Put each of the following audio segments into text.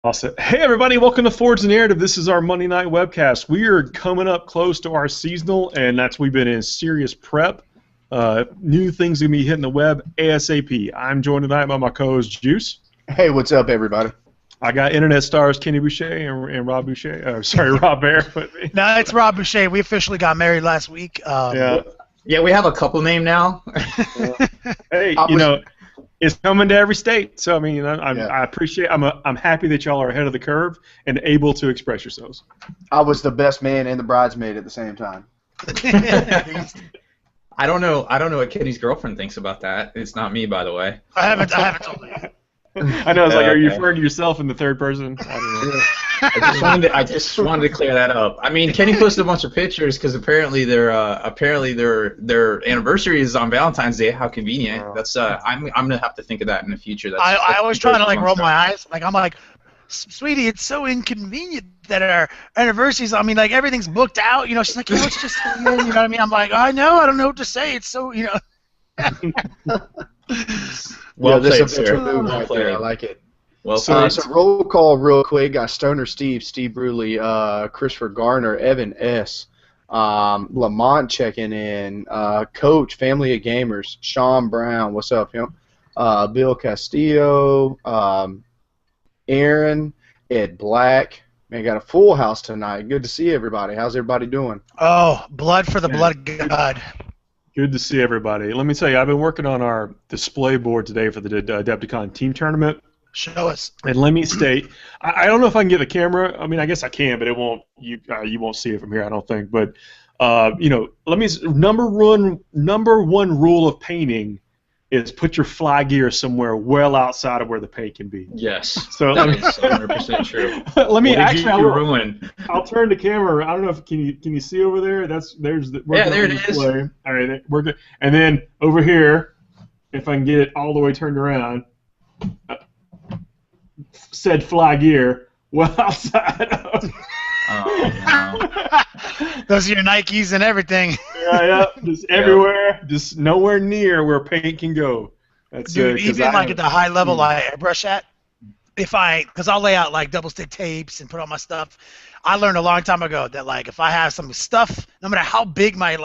Awesome. Hey everybody, welcome to Forge the Narrative. This is our Monday night webcast. We are coming up close to our seasonal, and we've been in serious prep. New things gonna be hitting the web ASAP. I'm joined tonight by my co-host Juice. Hey, what's up, everybody? I got internet stars Kenny Boucher and Rob Boucher. Rob Bear with me. No, it's Rob Boucher. We officially got married last week. Yeah, we have a couple name now. Hey, it's coming to every state, so I mean, I appreciate. I'm happy that y'all are ahead of the curve and able to express yourselves. I was the best man and the bridesmaid at the same time. I don't know what Kenny's girlfriend thinks about that. It's not me, by the way. I haven't told her. I know. It's like, are you referring to yourself in the third person? I don't know. I just wanted to clear that up. I mean, Kenny posted a bunch of pictures because apparently their anniversary is on Valentine's Day. How convenient! Oh. That's I'm gonna have to think of that in the future. I always try to roll my eyes. I'm like, sweetie, it's so inconvenient that our anniversaries. I mean, everything's booked out. She's like, it's just, you know what I mean? I'm like, I know. I don't know what to say. It's so, Well, played, that's a sir. move right there. I like it. Well, so roll call real quick. Got Stoner Steve Bruley, Christopher Garner, Evan S, Lamont checking in, Coach, Family of Gamers, Sean Brown, what's up, him? Bill Castillo, Aaron, Ed Black. Man, got a full house tonight. Good to see everybody. How's everybody doing? Oh, blood for the blood god. Good to see everybody. Let me tell you, I've been working on our display board today for the Adepticon team tournament. Show us. And let me state, I don't know if I can get the camera. I mean, I guess I can, but it won't. You won't see it from here, I don't think. But let me. Number one rule of painting is put your fly gear somewhere well outside of where the paint can be. yes. So that is 100% true. Let me ruin. I'll turn the camera. I don't know if can you see over there. There it is. All right, we're good. And then over here, if I can get it all the way turned around, said fly gear well outside of. Oh no. Those are your Nikes and everything. Yeah, just everywhere, just nowhere near where paint can go. That's Dude, even at the high level I airbrush at, because I'll lay out double stick tapes and put all my stuff. I learned a long time ago that if I have some stuff, no matter how big my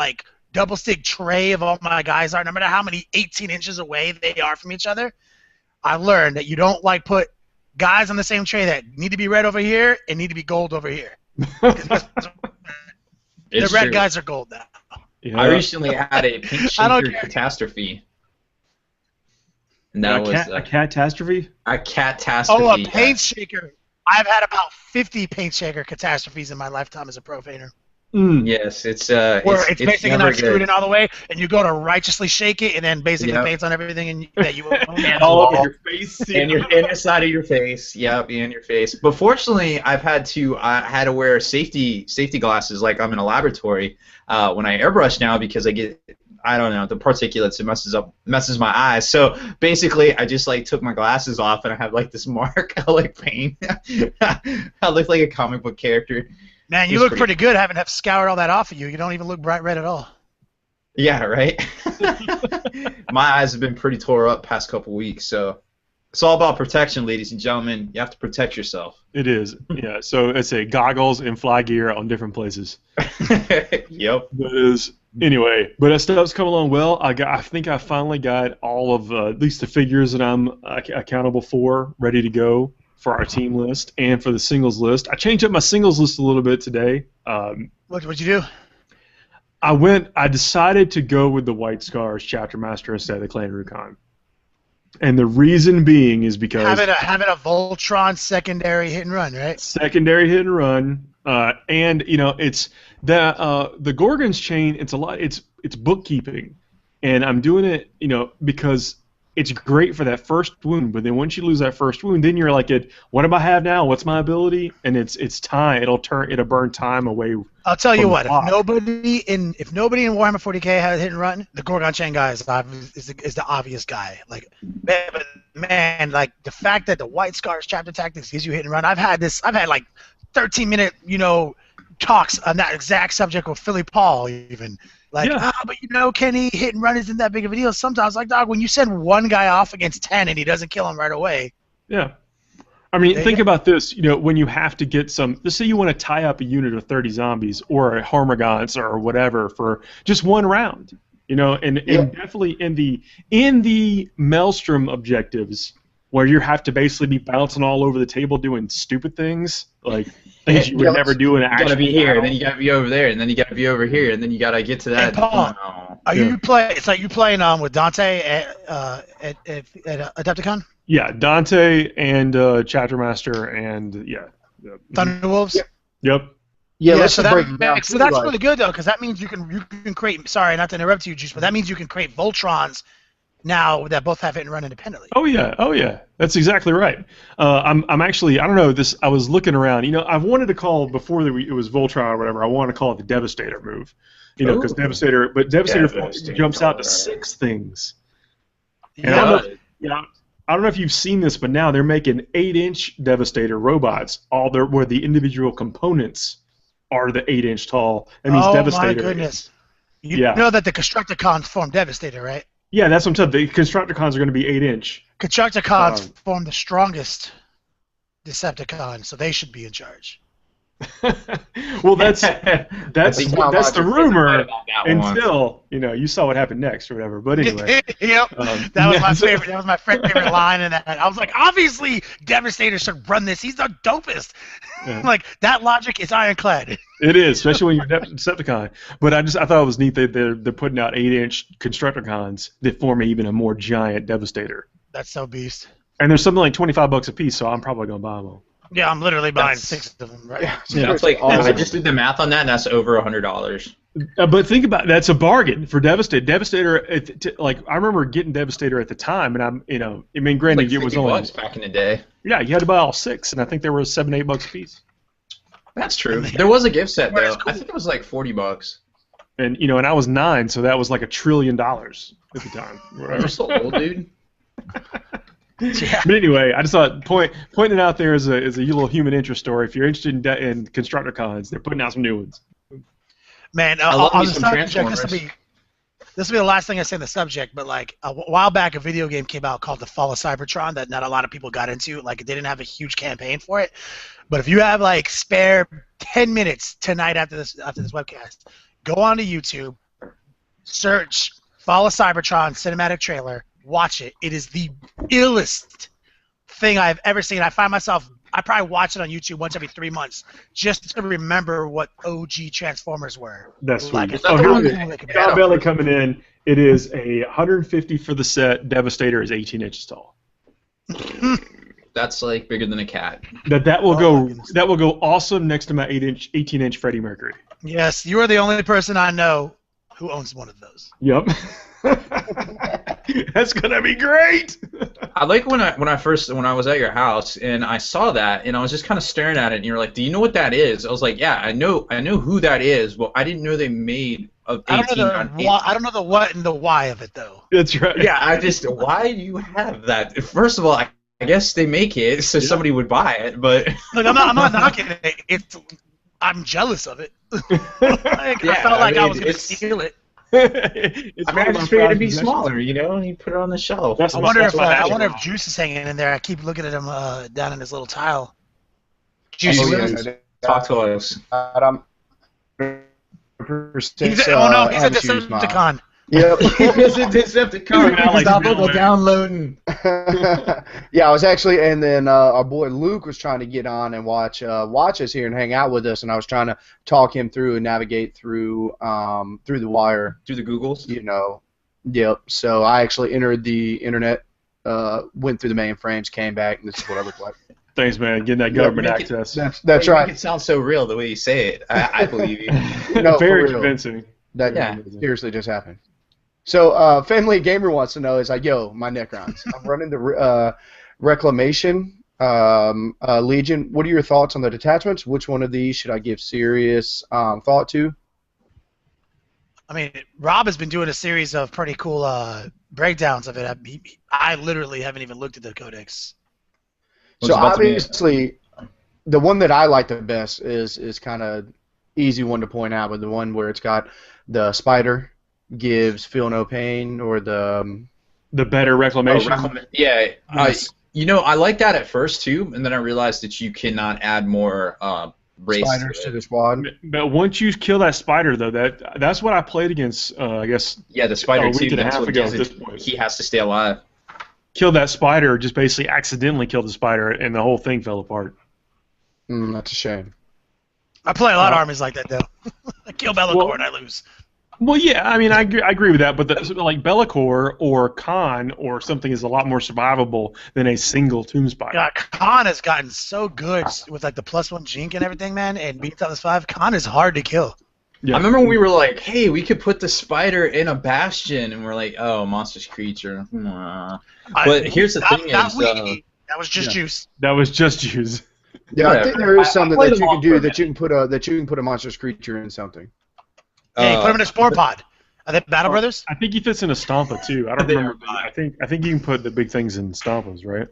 double stick tray of all my guys are, no matter how many 18 inches away they are from each other, I learned that you don't put guys on the same tray that need to be red over here and need to be gold over here. The red guys are gold now. Yeah. I recently had a pink shaker catastrophe. And that was a catastrophe? A catastrophe. Oh, a paint shaker. I've had about 50 paint shaker catastrophes in my lifetime as a profaner. Yes, it's basically not screwed in all the way, and you go to righteously shake it, and then basically paints on everything that you all over your face, and your inner side of your face. Yep, in your face. But fortunately, I had to wear safety glasses like I'm in a laboratory when I airbrush now because I get the particulates. It messes my eyes. So basically, I just took my glasses off and I have this mark of paint. I look like a comic book character. Man, you look pretty good having scoured all that off of you. You don't even look bright red at all. Yeah, right? My eyes have been pretty tore up past couple weeks, so it's all about protection, ladies and gentlemen. You have to protect yourself. It is, yeah. So it's goggles and fly gear on different places. Yep. Anyway, but that stuff's come along well. I think I finally got all of at least the figures that I'm accountable for ready to go for our team list and for the singles list. I changed up my singles list a little bit today. What'd you do? I decided to go with the White Scars Chapter Master instead of the Clan Rukon. And the reason being is because having a Voltron secondary hit and run, right? Secondary hit and run, and it's the Gorgon's chain. It's a lot. It's bookkeeping, and I'm doing it, because it's great for that first wound. But then once you lose that first wound, then you're like, what do I have now? What's my ability? And it's time. It'll burn time away. I'll tell you what. If nobody in Warhammer 40K has hit and run, the Gorgon chain guy is the obvious guy. Man, the fact that the White Scars Chapter Tactics gives you hit and run. I've had 13-minute talks on that exact subject with Philly Paul even. But Kenny, hit and run isn't that big of a deal. Sometimes, dog, when you send one guy off against 10 and he doesn't kill him right away. Yeah. I mean, think about this. You know, when you have to get some, let's say you want to tie up a unit of 30 zombies or a Harmagons or whatever for just one round. You know, and definitely in the Maelstrom objectives, where you have to basically be bouncing all over the table doing stupid things, like things you would never do in an actual. You gotta be here, and then you gotta be over there, and then you gotta be over here, and then you gotta get to that. Hey, Paul, are you playing? It's like you playing with Dante at Adepticon. Yeah, Dante and Chapter Master and Thunderwolves. Yep. Yeah, let's so break it down. So that's really good though, because that means you can create. Sorry, not to interrupt you, Juice, but that means you can create Voltrons now that both have it and run independently. Oh yeah, that's exactly right. I'm actually, I don't know this. I was looking around. You know, I've wanted to call before it was Voltron or whatever. I want to call it the Devastator move. You know, because Devastator jumps out to 6 things. And I don't know if you've seen this, but now they're making 8-inch Devastator robots. Where the individual components are the 8-inch tall. That means Devastator. Oh my goodness! You know that the Constructicons form Devastator, right? Yeah, that's what I'm saying. The Constructicons are going to be 8-inch. Constructicons form the strongest Decepticon, so they should be in charge. Well, that's the rumor. Until you saw what happened next or whatever. But anyway, that was my favorite. That was my favorite line in that. I was like, obviously, Devastator should run this. He's the dopest. Yeah. Like that logic is ironclad. It is, especially when you're Decepticon. But I thought it was neat that they're putting out 8-inch Constructicons that form even a more giant Devastator. That's so beast. And there's something like $25 a piece, so I'm probably gonna buy them all. Yeah, I'm literally buying 6 of them. Right? Yeah, that's like I just did the math on that, and that's over $100. But think about that's a bargain for Devastator. Devastator, like I remember getting Devastator at the time, and I mean, granted, like it was only back in the day. Yeah, you had to buy all 6, and I think they were $7-8 a piece. That's true. There was a gift set though. Cool. I think it was like $40. And and I was 9, so that was like $1 trillion at the time. You're so old, dude. Yeah. But anyway, I just thought pointing it out there as a little human interest story. If you're interested in Constructicons, they're putting out some new ones. Man, on the subject, this will be the last thing I say on the subject, but like a while back, a video game came out called The Fall of Cybertron that not a lot of people got into. Like, it didn't have a huge campaign for it. But if you have like spare 10 minutes tonight after this webcast, go onto YouTube, search Fall of Cybertron cinematic trailer. Watch it. It is the illest thing I've ever seen. I probably watch it on YouTube once every 3 months just to remember what OG Transformers were. That's sweet. John Bailey coming in. It is 150 for the set. Devastator is 18 inches tall. That's like bigger than a cat. That will go awesome next to my 18-inch Freddie Mercury. Yes, you are the only person I know who owns one of those. Yep. That's gonna be great. I like when I was at your house and I saw that and I was just kind of staring at it and you were like, "Do you know what that is?" I was like, "Yeah, I know who that is." Well, I didn't know they made of 18 on 18. I don't know the what and the why of it though. That's right. Yeah, why do you have that? First of all, I guess they make it so somebody would buy it, but look, I'm not knocking it. I'm jealous of it. I felt like I was gonna steal it. I just figured it'd be smaller, and you put it on the shelf. I wonder if Juice is hanging in there. I keep looking at him down in his little tile. Juice, talk to us. He's a Decepticon. Yep. He's a Decepticon. Stop downloading. Yeah, I was actually, and then our boy Luke was trying to get on and watch us here and hang out with us, and I was trying to talk him through and navigate through the wire. Through the Googles? Yep. So I actually entered the internet, went through the mainframes, came back, and this is what I look like. Thanks, man. Getting that government access. That's right. Make it sound so real the way you say it. I believe you. Very convincing. That seriously just happened. So, Family Gamer wants to know, is like, yo, my Necrons. I'm running the Reclamation Legion. What are your thoughts on the detachments? Which one of these should I give serious thought to? I mean, Rob has been doing a series of pretty cool breakdowns of it. I literally haven't even looked at the codex. So, obviously, the one that I like the best is kind of easy one to point out, but the one where it's got the spider gives feel no pain, or the better reclamation. Yeah, yes. You know, I like that at first too, and then I realized that you cannot add more race Spiders to to it. the squad. But once you kill that spider, though, that's what I played against. I guess Yeah, the spider a week too. and a That's half what ago does at it. this point. He has to stay alive. Killed that spider, just basically accidentally killed the spider, and the whole thing fell apart. That's a shame. I play a lot of armies like that though. I kill Bellacore and I lose. Well, yeah, I mean, I agree with that, but like Bellacore or Khan or something is a lot more survivable than a single Tomb Spider. God, Khan has gotten so good with like the +1 Jink and everything, man, and beats on this 5. Khan is hard to kill. Yeah. I remember when we were like, "Hey, we could put the spider in a bastion," and we're like, "Oh, monstrous creature." But here's the thing: that was just juice. That was just Jews. Yeah, I think there is something played that you them can all do for a that you can put a monstrous creature in something. Yeah, you put him in a spore pod. Are they Battle Brothers? I think he fits in a Stompa too. I don't They remember. are. I think you can put the big things in Stompas, right?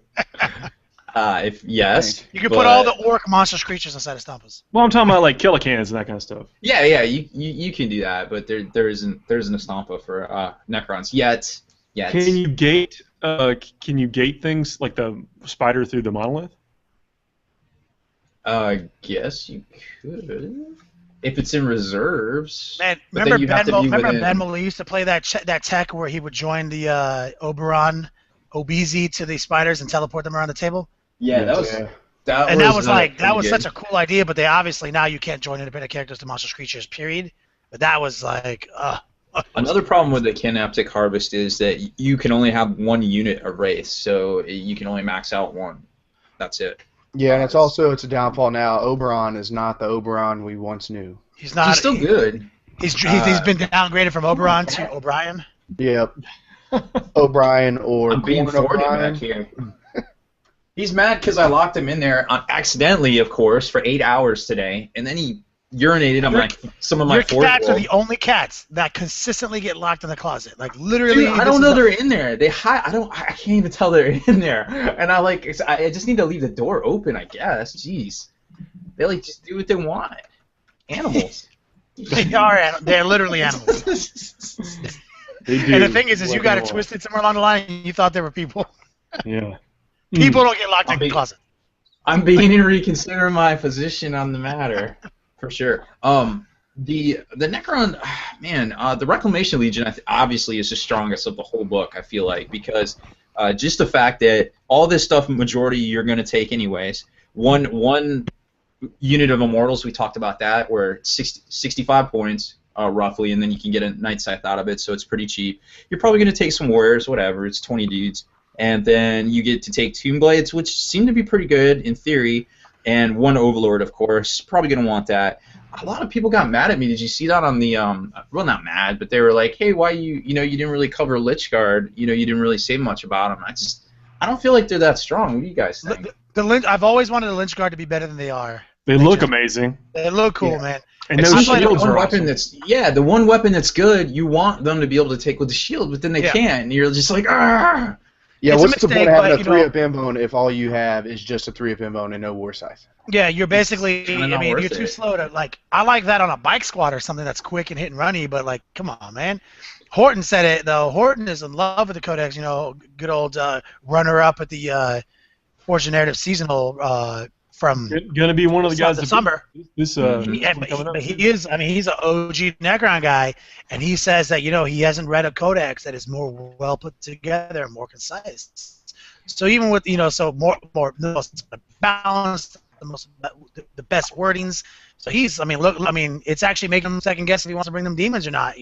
If yes, You can put all the orc monstrous creatures inside of Stompas. Well, I'm talking about like Killicans and that kind of stuff. yeah, you can do that, but there isn't a Stompa for Necrons yet. Can you gate? Can you gate things like the spider through the monolith? Guess you could. If it's in reserves. Man, But remember then you have to be within- Benmol used to play that tech where he would join the Oberon OBZ to the spiders and teleport them around the table? Yeah, that was. Yeah. That was such a cool idea, but they obviously now you can't join independent characters to monstrous creatures, period. But that was like, Another problem with the Kinaptic Harvest is that you can only have one unit of race, so you can only max out one. That's it. Yeah, and it's a downfall now. Oberon is not the Oberon we once knew. he's not. He's still good. He's been downgraded from Oberon to O'Brien. Yep. O'Brien or I'm being Corn thwarted O'Brien. back here. He's mad because I locked him in there accidentally, of course, for 8 hours today, and then he urinated on some of my Your Ford cats are Wolf. the only cats that consistently get locked in the closet. Like literally. Dude, I don't know they're in there. They hide. I can't even tell they're in there. And I just need to leave the door open, I guess. Jeez, they like just do what they want. Animals. They're literally animals. They do. And the thing is you what got they it want. twisted somewhere along the line. And you thought they were people. Yeah. People don't get locked in the closet. I'm beginning to reconsider my position on the matter, for sure. The Necron, man, the Reclamation Legion obviously is the strongest of the whole book. I feel like because just the fact that all this stuff, majority you're going to take anyways. One unit of Immortals, we talked about that, where 65 points roughly, and then you can get a Night Scythe out of it, so it's pretty cheap. You're probably going to take some Warriors, whatever. It's 20 dudes. And then you get to take Tomb Blades, which seem to be pretty good in theory, and one Overlord, of course. Probably going to want that. A lot of people got mad at me. Did you see that on the well, not mad, but they were like, "Hey, why you didn't really cover Lichguard? You didn't really say much about them." I don't feel like they're that strong. What do you guys think? I've always wanted the Lynch Guard to be better than they are. They look amazing. They look cool, man. And It's those not like shields one are weapon awesome. the one weapon that's good, you want them to be able to take with the shield, but then they can't. And you're just like, ah. Yeah, It's a what's the point mistake, of having but, a 3-up inbone if all you have is just a 3-up inbone and no war scythe? Yeah, you're basically. kinda I not mean, worth you're too it. slow to like. I like that on a bike squad or something that's quick and hit and runny, but like, come on, man. Horton said it though. Horton is in love with the Codex. Good old runner-up at the Forge and Narrative seasonal from Gonna be one of the guys. the summer. This But he is. I mean, he's an OG Necron guy, and he says that he hasn't read a Codex that is more well put together and more concise. So even with more the most balanced, the best wordings. So it's actually making him second guess if he wants to bring them demons or not.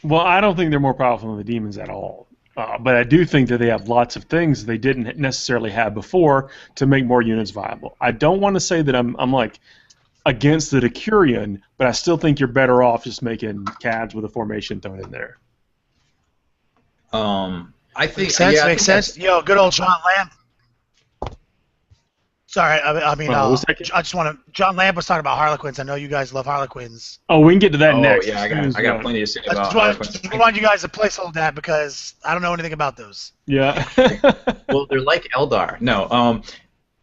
Well, I don't think they're more powerful than the demons at all. But I do think that they have lots of things they didn't necessarily have before to make more units viable. I don't want to say that I'm like against the Decurion, but I still think you're better off just making CADs with a formation thrown in there. I think Makes sense. Good old John Lamb. Sorry, I just want to. John Lamb was talking about Harlequins. I know you guys love Harlequins. Oh, we can get to that next. Yeah, I got plenty to say I about just Harlequins. want you guys to placehold that because I don't know anything about those. Yeah. Well, they're like Eldar. No,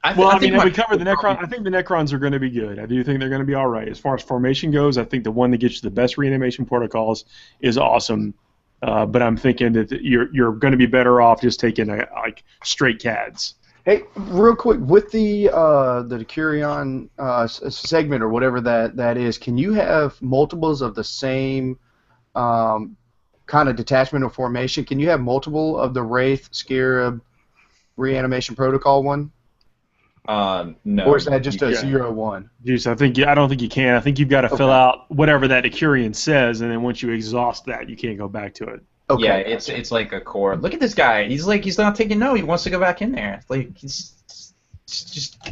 Have we covered the Necron? I think the Necrons are going to be good. I do think they're going to be all right. As far as formation goes, I think the one that gets you the best reanimation protocols is awesome. But I'm thinking that you're going to be better off just taking like straight CADs. Hey, real quick, with the Decurion segment or whatever that is, can you have multiples of the same kind of detachment or formation? Can you have multiple of the Wraith, Scarab, Reanimation Protocol one? No. Or is that just a 0-1? Juice, I don't think you can. I think you've got to fill out whatever that Decurion says, and then once you exhaust that, you can't go back to it. Okay. Yeah, it's like a core. Look at this guy. He's not taking no. He wants to go back in there. Like he's just.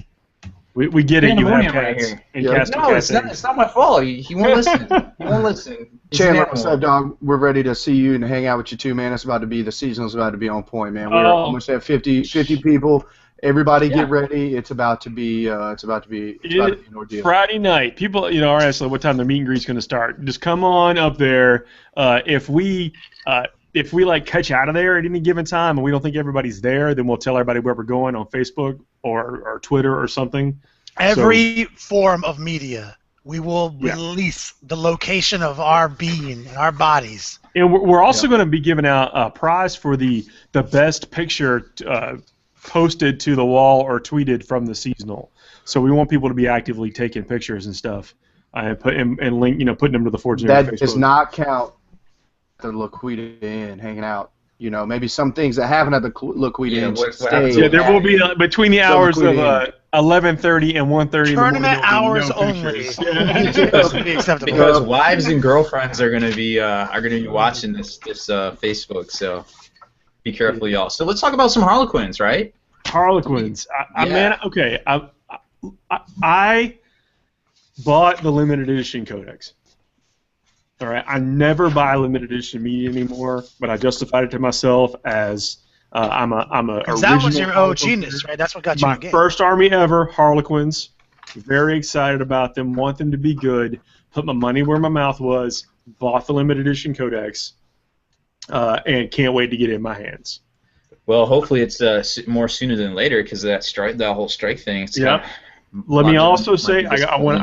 We get it. You have cats. Right here. And Yeah. cats No, it's not my fault. He won't listen. He won't listen. He's an Chandler, animal. what's up, dog? We're ready to see you and hang out with you too, man. It's about to be the season's about to be on point, man. We're almost at 50 people. Everybody get ready. It's about to be an ordeal. Friday night. People, are asking what time the meet and greet's going to start. Just come on up there. If we like catch out of there at any given time and we don't think everybody's there, then we'll tell everybody where we're going on Facebook or Twitter or something. Every form of media, we will release the location of our being and our bodies. And we're also going to be giving out a prize for the best picture posted to the wall or tweeted from the seasonal. So we want people to be actively taking pictures and stuff and putting them to the Forge. That does not count the Loquita Inn hanging out. Maybe some things that happen at the Loquita Inn stay. Yeah, there will be between the hours of 11:30 and 1:30 in the morning. Tournament hours only. Because wives and girlfriends are gonna be watching this Facebook. So be careful, y'all. So let's talk about some Harlequins, right? Harlequins. I bought the limited edition codex. All right, I never buy limited edition media anymore, but I justified it to myself as I'm a original. That was your OG-ness, right? That's what got you in the game. My first army ever, Harlequins. Very excited about them. Want them to be good. Put my money where my mouth was. Bought the limited edition codex, and can't wait to get it in my hands. Well, hopefully it's more sooner than later because that whole strike thing. Let me also say I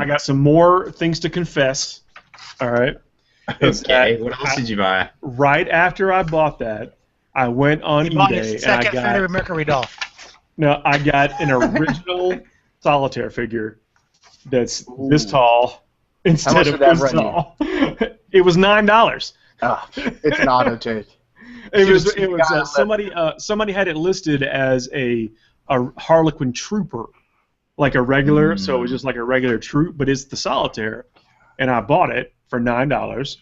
got some more things to confess. All right. Okay. What else did you buy? Right after I bought that, I went on eBay and I got Freddie Mercury doll. No, I got an original solitaire figure that's this tall instead of this tall. It was $9. It's an auto take. It was somebody had it listed as a Harlequin trooper, like a regular, so it was just like a regular troop, but it's the solitaire, and I bought it for $9,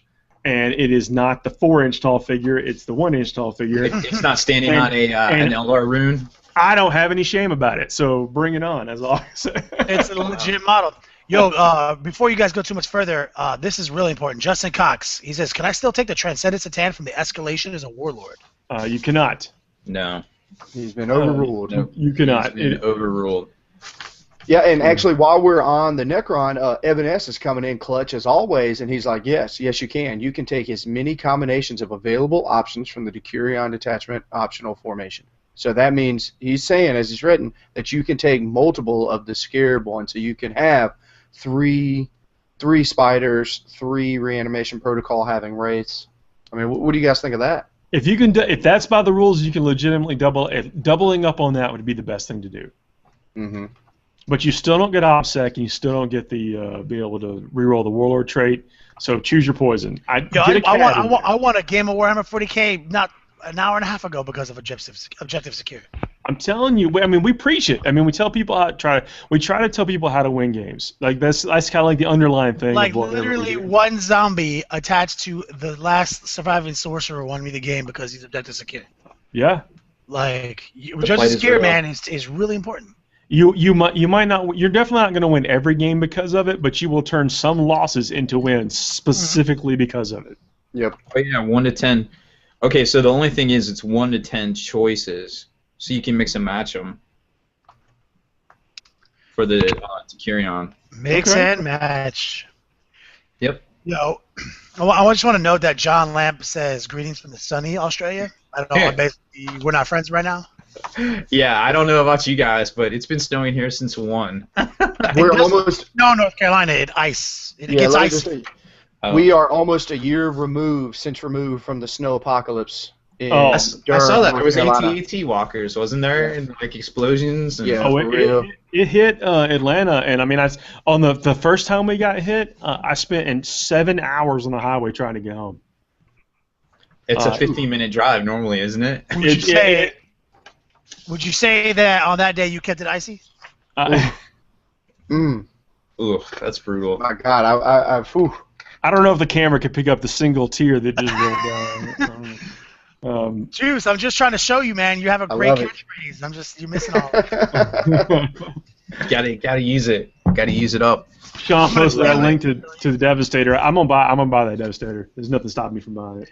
and it is not the 4-inch tall figure; it's the 1-inch tall figure. It's not standing on an Eldar rune. I don't have any shame about it, so bring it on. As long as it's a legit model. Yo, before you guys go too much further, this is really important. Justin Cox, he says, "Can I still take the Transcendent Satan from the escalation as a warlord?" You cannot. No. He's been overruled. No, you cannot. He's been overruled. Yeah, and actually, while we're on the Necron, Evan S. is coming in clutch as always, and he's like, yes, you can. You can take as many combinations of available options from the Decurion detachment optional formation. So that means he's saying, as he's written, that you can take multiple of the Scarab ones. So you can have three spiders, 3 reanimation protocol having wraiths. I mean, what do you guys think of that? If you can, if that's by the rules, you can legitimately doubling up on that would be the best thing to do. Mm-hmm. But you still don't get OPSEC, and you still don't get the be able to reroll the Warlord trait. So choose your poison. I want a game of Warhammer 40K not an hour and a half ago because of objective security. I'm telling you. I mean, we preach it. I mean, we tell people how to try to tell people how to win games. Like that's kind of like the underlying thing. Like literally, one zombie attached to the last surviving sorcerer won me the game because he's objective secure. Yeah. Like objective secure, man, is really important. You might not. You're definitely not going to win every game because of it, but you will turn some losses into wins specifically because of it. Yep. Oh yeah, 1 to 10. Okay, so the only thing is it's 1 to 10 choices, so you can mix and match them for the Decurion. Mix and match. Yep. Yo, I just want to note that John Lamp says greetings from the sunny Australia. I don't know. Basically, we're not friends right now. Yeah, I don't know about you guys, but it's been snowing here since 1. We're almost. No, North Carolina, it gets ice. We are almost a year removed from the snow apocalypse I saw that. There was AT-AT walkers, wasn't there? And like explosions. And Yeah, it hit Atlanta, and I mean, on the first time we got hit, I spent 7 hours on the highway trying to get home. It's a 15-minute drive normally, isn't it? Would you say that on that day you kept it icy? Ooh, that's brutal. My God, I don't know if the camera could pick up the single tear that just rolled down. Juice, I'm just trying to show you, man. You have a great catchphrase. You're missing all of it. Gotta use it. Gotta use it up. Sean posted that link to the Devastator. I'm gonna buy that Devastator. There's nothing stopping me from buying it.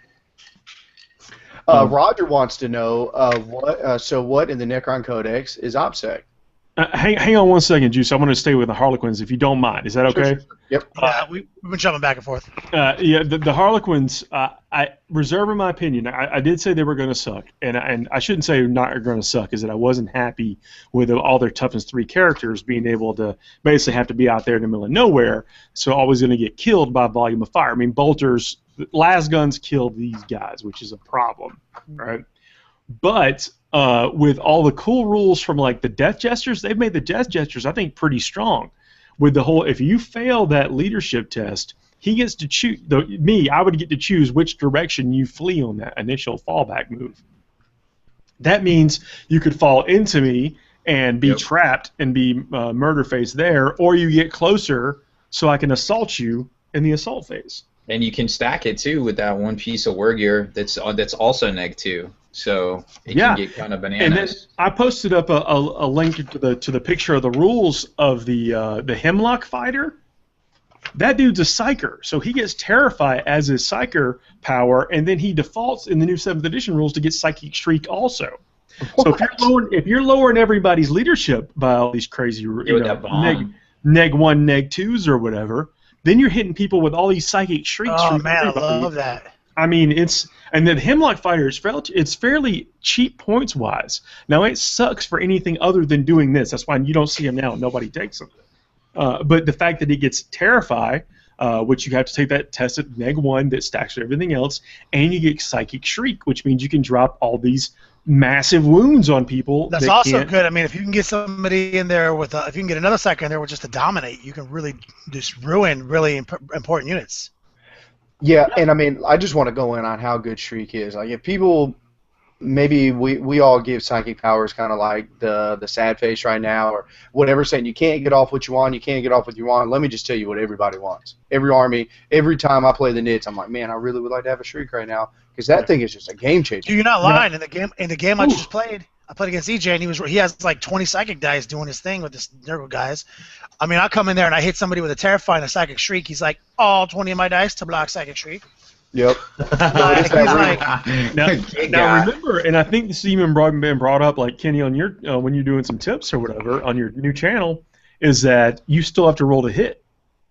Roger wants to know what in the Necron Codex is OPSEC? Hang on 1 second, Juice. I want to stay with the Harlequins, if you don't mind. Is that okay? Sure. Yep. We've been jumping back and forth. The Harlequins, I reserve in my opinion. I did say they were going to suck, and I shouldn't say not going to suck, is that I wasn't happy with all their toughness 3 characters being able to basically have to be out there in the middle of nowhere, so always going to get killed by volume of fire. I mean, bolters, las guns killed these guys, which is a problem, right? But with all the cool rules from like the Death Jesters, they've made the Death Jesters, I think, pretty strong. With the whole, if you fail that leadership test, he gets to choose. I would get to choose which direction you flee on that initial fallback move. That means you could fall into me and be trapped and be murder phase there, or you get closer so I can assault you in the assault phase. And you can stack it too with that one piece of war gear that's also neg 2. So it can get kind of bananas. And then I posted up a link to the picture of the rules of the Hemlock fighter. That dude's a psyker, so he gets Terrify as his psyker power, and then he defaults in the new 7th edition rules to get Psychic Shriek also. What? So if you're lowering everybody's leadership by all these crazy neg 1, neg 2s or whatever, then you're hitting people with all these Psychic Shrieks. Oh from man, everybody. I love that. I mean, and the Hemlock fighter it's fairly cheap points wise. Now it sucks for anything other than doing this. That's why you don't see him now. Nobody takes him. But the fact that he gets Terrify, which you have to take that test at neg 1 that stacks with everything else, and you get Psychic Shriek, which means you can drop all these massive wounds on people. That's also good. I mean, if you can get somebody in there with, if you can get another psyker in there with just to dominate, you can really just ruin really important units. Yeah, and I mean, I just want to go in on how good Shriek is. Like, if people, maybe we all give psychic powers kind of like the sad face right now or whatever, saying you can't get off what you want, you can't get off what you want. Let me just tell you what everybody wants. Every army, every time I play the Nits, I'm like, man, I really would like to have a Shriek right now because that thing is just a game changer. You're not lying. In the game I just played, I played against EJ, and he has like 20 psychic dice doing his thing with this Nurgle guys. I mean, I come in there and I hit somebody with a Terrify and a Psychic Shriek. He's like, all 20 of my dice to block Psychic Shriek. Yep. Now remember, and I think this has even been brought up, like Kenny, on your when you're doing some tips or whatever on your new channel, is that you still have to roll to hit.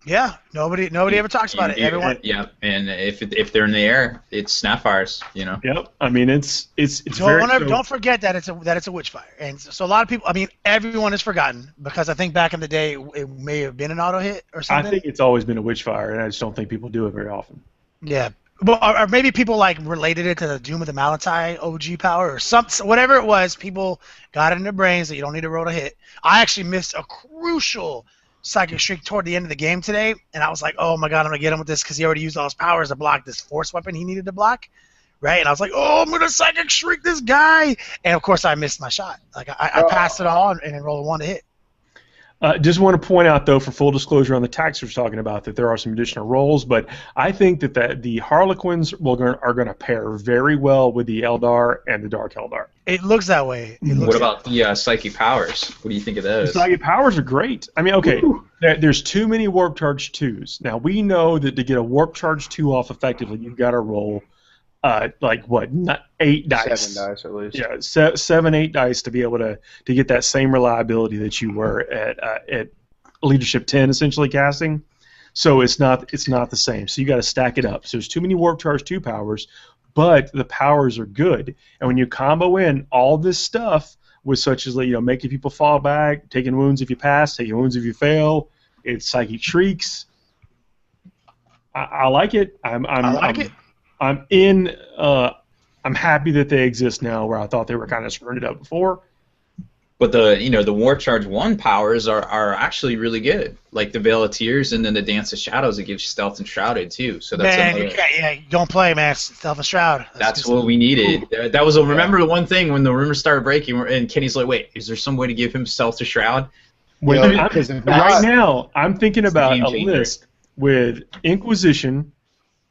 Yeah, nobody ever talks about it. Everyone. Yeah, and if they're in the air, it's Snapfires, you know. Yep. I mean, it's very. Don't forget that it's a Witchfire, and so a lot of people. I mean, everyone has forgotten because I think back in the day it may have been an auto hit or something. I think it's always been a Witchfire, and I just don't think people do it very often. Yeah. Well, or maybe people like related it to the Doom of the Malatai OG power or something. Whatever it was, people got it in their brains that you don't need to roll to hit. I actually missed a crucial Psychic Shriek toward the end of the game today, and I was like, oh my god, I'm gonna get him with this because he already used all his powers to block this force weapon he needed to block, right? And I was like, oh, I'm gonna Psychic Shriek this guy, and of course I missed my shot. Like I passed it all and then rolled a 1 to hit. Just want to point out, though, for full disclosure on the tax we're talking about, that there are some additional roles, but I think that the Harlequins are going to pair very well with the Eldar and the Dark Eldar. It looks that way. What about the Psychic Powers? What do you think of those? The Psychic Powers are great. I mean, okay, there's too many Warp Charge 2s. Now, we know that to get a Warp Charge 2 off effectively, you've got to roll, 8 dice. 7 dice at least. Yeah, 7, 8 dice to be able to get that same reliability that you were at Leadership 10 essentially casting. So it's not the same. So you got to stack it up. So there's too many Warp Charge 2 powers, but the powers are good. And when you combo in all this stuff with such as making people fall back, taking wounds if you pass, taking wounds if you fail, it's Psychic Shrieks. I like it. I like it. I'm in. I'm happy that they exist now, where I thought they were kind of screwing it up before. But the Warp Charge 1 powers are actually really good. Like the Veil of Tears and then the Dance of Shadows, it gives you Stealth and Shrouded too. So that's Man, you don't play, man. Stealth and Shroud. That's what we needed. That was remember the one thing when the rumors started breaking, and Kenny's like, wait, is there some way to give him Stealth to Shroud? Right now, I'm thinking about a list with Inquisition,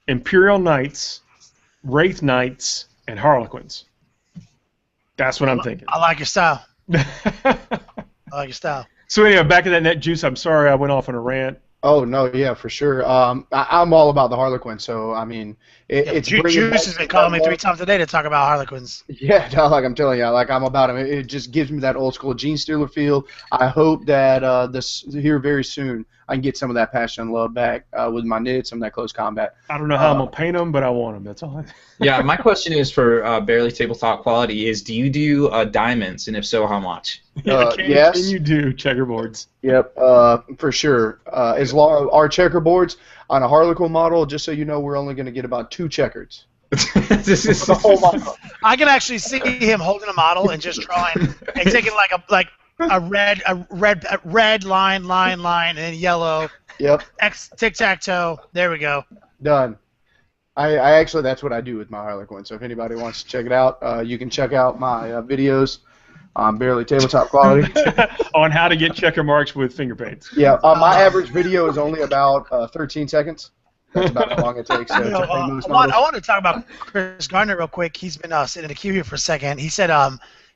Imperial Knights, Wraith Knights, and Harlequins. That's what I'm thinking. I like your style. I like your style. So anyway, back to that net juice. I'm sorry I went off on a rant. Oh no, yeah, for sure. I'm all about the Harlequin. So I mean, it's Juice has been calling me 3 times a day to talk about Harlequins. Yeah, no, like I'm telling you, like I'm about him. It just gives me that old school Gene Stealer feel. I hope that this here very soon I can get some of that passion and love back with my knits, some of that close combat. I don't know how I'm gonna paint them, but I want them. That's all. Yeah, my question is for Barely Tabletop Quality is: do you do diamonds, and if so, how much? Yes. Can you do checkerboards? Yep, for sure. As long our checkerboards on a Harlequin model, just so you know, we're only going to get about 2 checkers. The whole model. I can actually see him holding a model and just drawing and taking a red line, and then yellow. Yep. X tic-tac-toe. There we go. Done. I actually, that's what I do with my Harlequin. So if anybody wants to check it out, you can check out my videos on Barely Tabletop Quality. On how to get checker marks with finger paints. Yeah, my average video is only about 13 seconds. That's about how long it takes. I want to talk about Chris Gardner real quick. He's been sitting in the queue here for a second. He said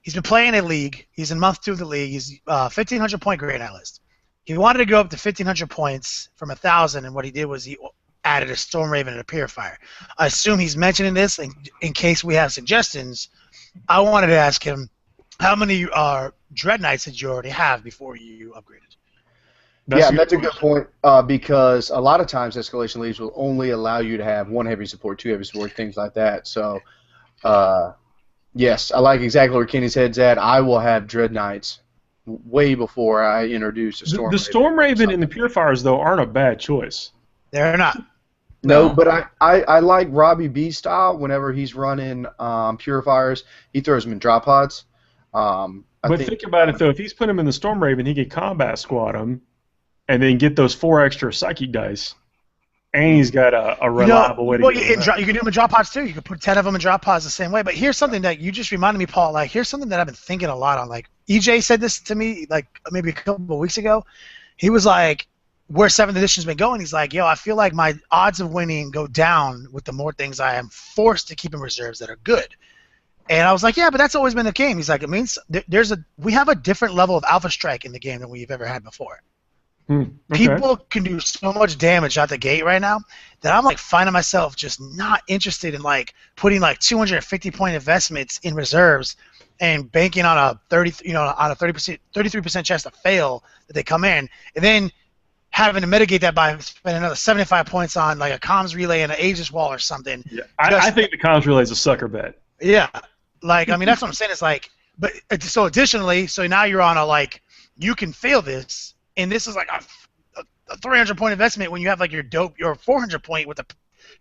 he's been playing a league. He's in month 2 of the league. He's 1,500 point grade analyst. He wanted to go up to 1,500 points from 1,000, and what he did was he added a Storm Raven and a Purifier. I assume he's mentioning this in case we have suggestions. I wanted to ask him, how many Dread Knights did you already have before you upgraded? That's a good point because a lot of times Escalation Leagues will only allow you to have 1 heavy support, 2 heavy support, things like that. So, yes, I like exactly where Kenny's head's at. I will have Dread Knights way before I introduce a Storm Raven. The Storm Raven and the Purifiers, though, aren't a bad choice. They're not. No, but I like Robbie B style whenever he's running Purifiers. He throws them in drop pods. But think about it, though. If he's putting him in the Storm Raven, he could combat squad him and then get those 4 extra psychic dice. And he's got a reliable way to get them. You can do them in drop pods, too. You can put 10 of them in drop pods the same way. But here's something that you just reminded me, Paul. Like, here's something that I've been thinking a lot on. Like, EJ said this to me, like, maybe a couple of weeks ago. He was like, where 7th edition's been going, he's like, yo, I feel like my odds of winning go down with the more things I am forced to keep in reserves that are good. And I was like, yeah, but that's always been the game. He's like, it means we have a different level of alpha strike in the game than we've ever had before. Okay. People can do so much damage out the gate right now that I'm like finding myself just not interested in like putting like 250 point investments in reserves and banking on a 33% chance to fail that they come in, and then having to mitigate that by spending another 75 points on like a comms relay and an Aegis wall or something. Yeah. I think the comms relay is a sucker bet. Yeah, like I mean that's what I'm saying. It's like, but so additionally, so now you're on a like you can fail this, and this is like a 300 point investment when you have like your 400 point with the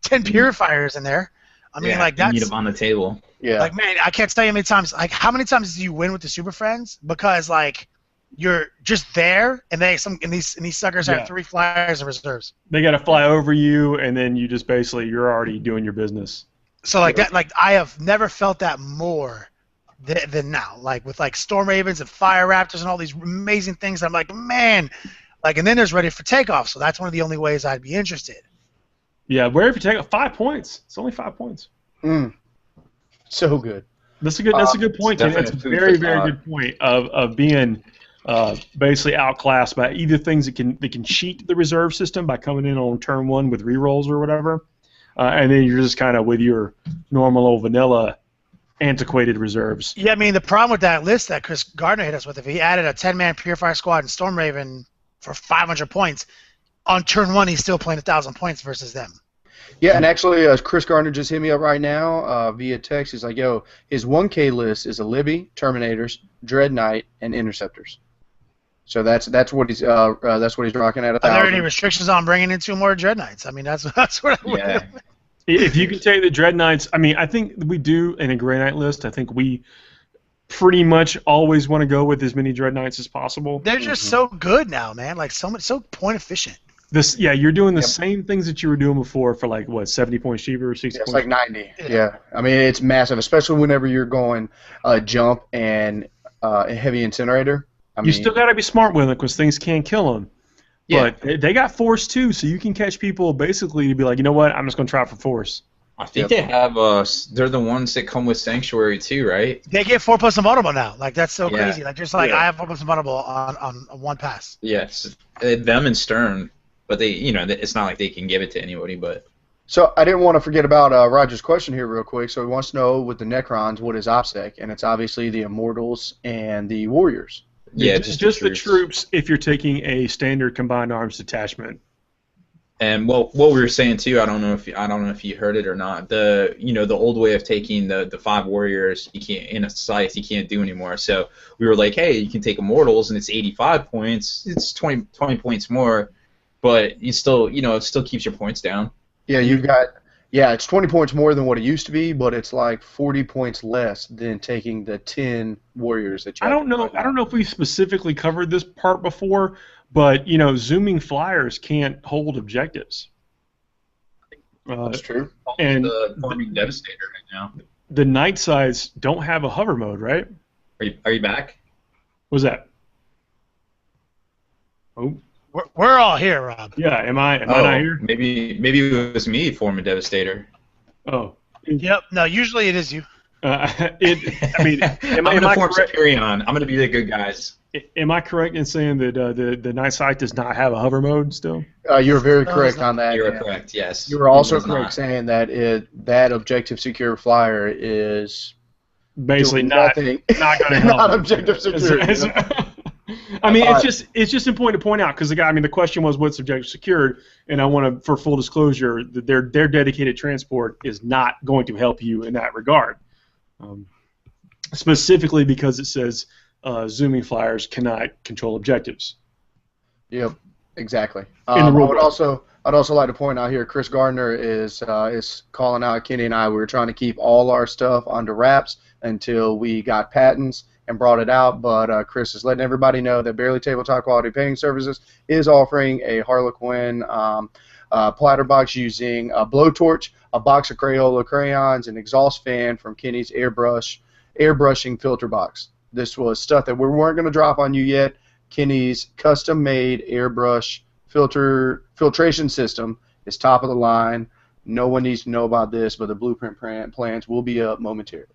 10 purifiers in there. I mean, like that's need them on the table. Yeah. Like man, I can't tell you how many times. Like how many times do you win with the Super Friends because like you're just there, and these suckers have 3 flyers and reserves. They got to fly over you, and then you just basically you're already doing your business. So like that, like I have never felt that more than now. Like with like Storm Ravens and Fire Raptors and all these amazing things. I'm like, man, like, and then there's Ready for Takeoff. So that's one of the only ways I'd be interested. Yeah, Ready for Takeoff. 5 points. It's only 5 points. So good. That's a good point. That's a very good point of being basically outclassed by either things that can cheat the reserve system by coming in on turn 1 with rerolls or whatever. And then you're just kind of with your normal old vanilla antiquated reserves. Yeah, I mean, the problem with that list that Chris Gardner hit us with, if he added a 10-man Purifier squad and Storm Raven for 500 points, on turn 1 he's still playing 1,000 points versus them. Yeah, and actually Chris Gardner just hit me up right now via text. He's like, yo, his 1K list is a Libby, Terminators, Dread Knight, and Interceptors. So that's what he's rocking at 1,000. Are there any restrictions on bringing in 2 more Dread Knights? I mean, that's what I would. Yeah. If you can take the Dread Knights, I mean, I think we do in a Grey Knight list. I think we pretty much always want to go with as many Dread Knights as possible. They're just so good now, man. Like so point efficient. Yeah, you're doing the same things that you were doing before for like what 70 points cheaper, 60 It's points. like 90. Yeah, I mean it's massive, especially whenever you're going jump and a heavy incinerator. You still got to be smart with it because things can kill them. Yeah. But they got force too, so you can catch people basically to be like, you know what, I'm just going to try for force. I think they have. They're the ones that come with Sanctuary too, right? They get 4+ invulnerable now. Like that's so Yeah. crazy. Like just like I have 4+ invulnerable on one pass. Yes, them and Stern, but they, it's not like they can give it to anybody. But So I didn't want to forget about Roger's question here real quick. So he wants to know with the Necrons what is OPSEC, and it's obviously the Immortals and the Warriors. yeah, just the troops if you're taking a standard combined arms detachment. And what we were saying too, I don't know if you heard it or not. The old way of taking the 5 warriors, you can't in a scythe you can't do anymore. So we were like, hey, you can take Immortals and it's 85 points. It's 20 points more, but you still it still keeps your points down. Yeah, it's 20 points more than what it used to be, but it's like 40 points less than taking the 10 warriors that you. I don't know if we specifically covered this part before, but zooming flyers can't hold objectives. That's true. And the forming Devastator right now. The night sides don't have a hover mode, right? Are you back? What's that? Oh. We're all here, Rob. Yeah, am I not here? Maybe it was me forming Devastator. Oh. Yep. No, usually it is you. Am I'm gonna form Superion. I'm gonna be the good guys. Am I correct in saying that the night sight does not have a hover mode still? You're very correct on that. You're correct. Yes. You were also correct saying that that objective secure flyer is basically not going to help. Not objective secure. I mean, it's just important to point out because the question was what's objective secured, and I want to, for full disclosure, that their dedicated transport is not going to help you in that regard, specifically because it says zooming flyers cannot control objectives. Yep, exactly. I'd also like to point out here, Chris Gardner is calling out Kenny and I. We were trying to keep all our stuff under wraps until we got patents and brought it out, but Chris is letting everybody know that Barely Tabletop Quality Painting Services is offering a Harlequin platter box using a blowtorch, a box of Crayola crayons, an exhaust fan from Kenny's airbrushing filter box. This was stuff that we weren't going to drop on you yet. Kenny's custom-made airbrush filtration system is top of the line. No one needs to know about this, but the blueprint plans will be up momentarily.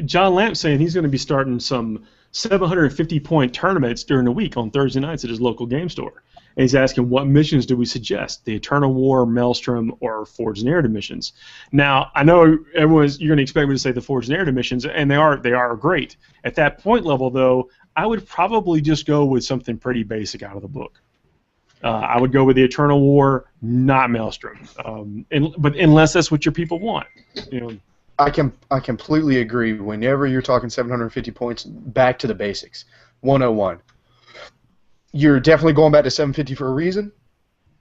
John Lamp's saying he's going to be starting some 750-point tournaments during the week on Thursday nights at his local game store. And he's asking, what missions do we suggest? The Eternal War, Maelstrom, or Forged Narrative missions? Now, I know you're going to expect me to say the Forged Narrative missions, and they are great. At that point level, though, I would probably just go with something pretty basic out of the book. I would go with the Eternal War, not Maelstrom, but unless that's what your people want, I completely agree. Whenever you're talking 750 points, back to the basics. 101. You're definitely going back to 750 for a reason.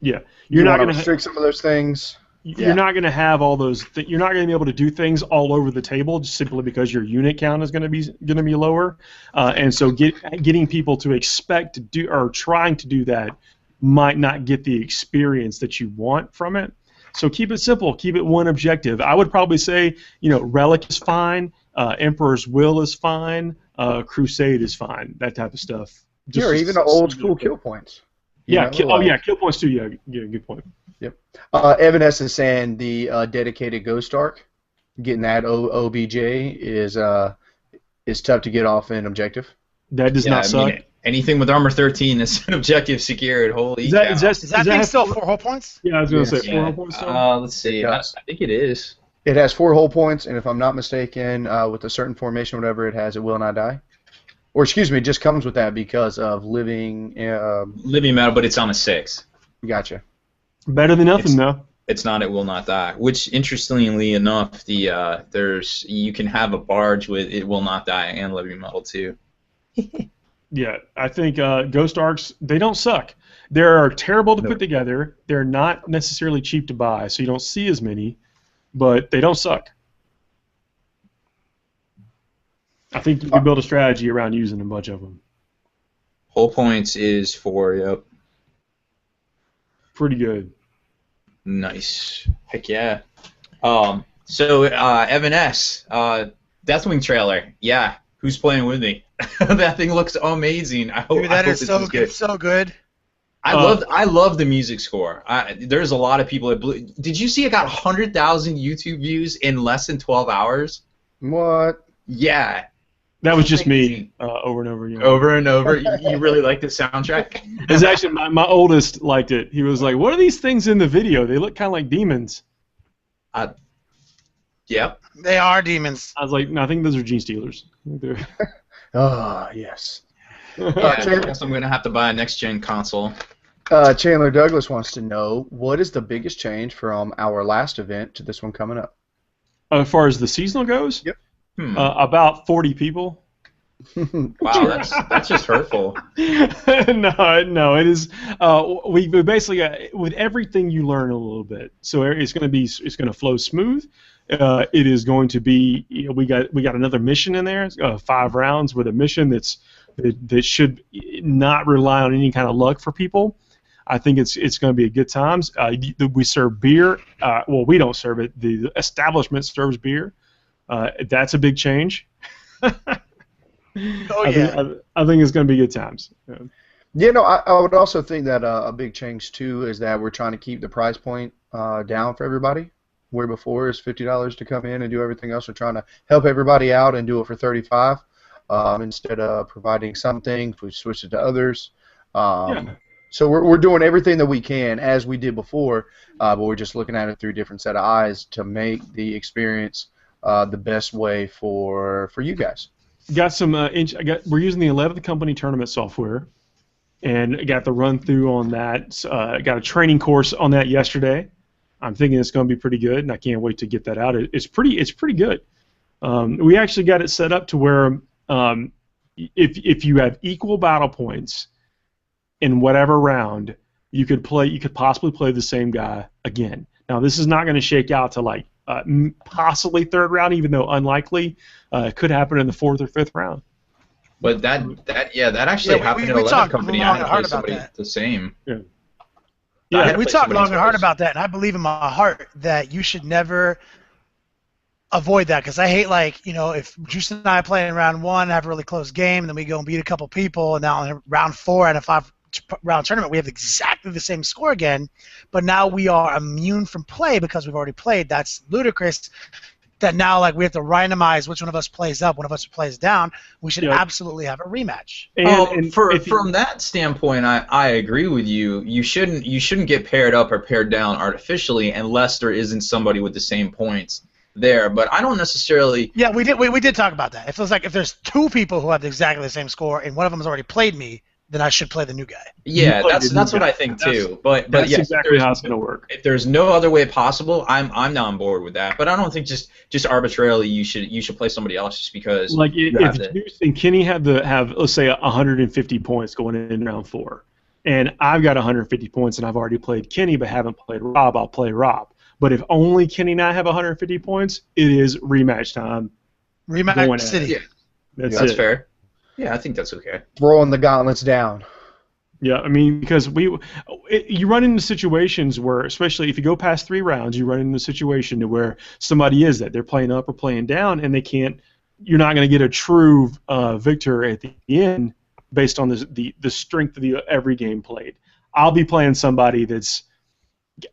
Yeah, you're not going to restrict some of those things. You're not going to have all those. You're not going to be able to do things all over the table just simply because your unit count is going to be lower. And so getting people to expect to do or trying to do that might not get the experience that you want from it. So keep it simple. Keep it one objective. I would probably say, Relic is fine. Emperor's Will is fine. Crusade is fine. That type of stuff. Sure, even the old school kill points. Yeah. Kill points too. Yeah, good point. Yep. Evan S is saying the dedicated Ghost Arc, getting that OBJ is tough to get off an objective. That does not suck. Anything with armor 13 is an objective secured. Holy cow. Is that thing still 4 hull points? Yeah, I was going to say 4 hull points still. Let's see. I think it is. It has 4 hull points, and if I'm not mistaken, with a certain formation or whatever it has, it will not die. Or, excuse me, it just comes with that because of living metal, but it's on a 6. Gotcha. Better than nothing, though. It's not. It will not die. Which, interestingly enough, you can have a barge with it will not die and living metal too. Yeah, I think Ghost Arcs, they don't suck. They're terrible to put together. They're not necessarily cheap to buy, so you don't see as many. but they don't suck. I think you can build a strategy around using a bunch of them. Whole points is 4. Yep. Pretty good. Nice. Heck yeah. So Evan S. Deathwing trailer. Yeah. Who's playing with me? That thing looks amazing. I hope. Dude, that I hope is this so is good. So good. I love the music score. There's a lot of people that did you see it got 100,000 YouTube views in less than 12 hours? What? Yeah. That was just me over and over again. Over and over. You really like the soundtrack? It's actually my oldest liked it. He was like, "What are these things in the video? They look kind of like demons." Yep. They are demons. I was like, "No, I think those are gene stealers." Ah, yes. Yeah, I guess I'm gonna have to buy a next gen console. Chandler Douglas wants to know, what is the biggest change from our last event to this one coming up? As far as the seasonal goes, Yep. About 40 people. Wow, that's just hurtful. No, it is. We basically with everything you learn a little bit, so it's going to flow smooth. It is going to be. We got another mission in there. 5 rounds with a mission that should not rely on any kind of luck for people. I think it's going to be a good times. We serve beer. Well, we don't serve it. The establishment serves beer. That's a big change. Oh yeah. I think it's going to be good times. Yeah, no, I would also think that a big change too is that we're trying to keep the price point down for everybody. Where before is $50 to come in and do everything else, we're trying to help everybody out and do it for $35 instead of providing some things. We've switched it to others. So we're doing everything that we can as we did before, but we're just looking at it through a different set of eyes to make the experience the best way for you guys. Got some. We're using the 11th company tournament software, and got the run through on that. Got a training course on that yesterday. I'm thinking it's going to be pretty good, and I can't wait to get that out. It's pretty good. We actually got it set up to where if you have equal battle points in whatever round, you could possibly play the same guy again. Now this is not going to shake out to like possibly 3rd round, even though unlikely. It could happen in the 4th or 5th round. But that actually happened in 11 company. I had to play somebody the same. Yeah, we talked long and hard about that, and I believe in my heart that you should never avoid that, because I hate, like, if Juice and I play in round 1, have a really close game, and then we go and beat a couple people, and now in round 4 and a 5-round tournament we have exactly the same score again, but now we are immune from play because we've already played. That's ludicrous. That now, like, we have to randomize which one of us plays up, one of us plays down. We should absolutely have a rematch. From that standpoint, I agree with you. You shouldn't get paired up or paired down artificially unless there isn't somebody with the same points there. But I don't necessarily. Yeah, we did talk about that. If there's 2 people who have exactly the same score and one of them has already played me, then I should play the new guy. Yeah, that's what I think too. But that's yes, exactly how it's going to work. If there's no other way possible, I'm not on board with that. But I don't think just arbitrarily you should play somebody else just because. Like if Juice and Kenny have let's say 150 points going in round 4, and I've got 150 points and I've already played Kenny but haven't played Rob, I'll play Rob. But if only Kenny and I have 150 points, it is rematch time. Rematch City. Yeah. That's fair. Yeah, I think that's okay. Throwing the gauntlets down. Yeah, I mean, because you run into situations where, especially if you go past 3 rounds, you run into a situation to where somebody is that they're playing up or playing down, and they can't. You're not going to get a true victor at the end based on the strength of every game played. I'll be playing somebody that's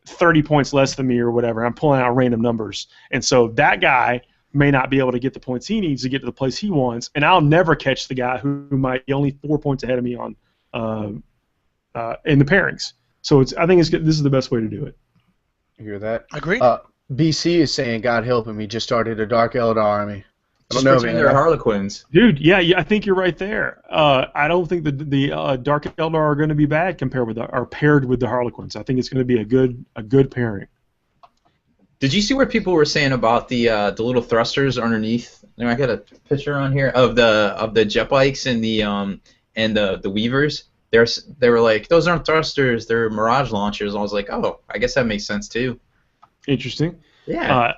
30 points less than me or whatever. I'm pulling out random numbers, and so that guy may not be able to get the points he needs to get to the place he wants, and I'll never catch the guy who might be only 4 points ahead of me on in the pairings. So I think this is the best way to do it. You hear that? Agreed. BC is saying, God helping me, just started a Dark Eldar army. I don't know, man. They're Harlequins. Dude, yeah, I think you're right there. I don't think the Dark Eldar are going to be bad paired with the Harlequins. I think it's going to be a good pairing. Did you see what people were saying about the little thrusters underneath? I got a picture on here of the jet bikes and the weavers. They were like, those aren't thrusters, they're mirage launchers. I was like, oh, I guess that makes sense too. Interesting. Yeah.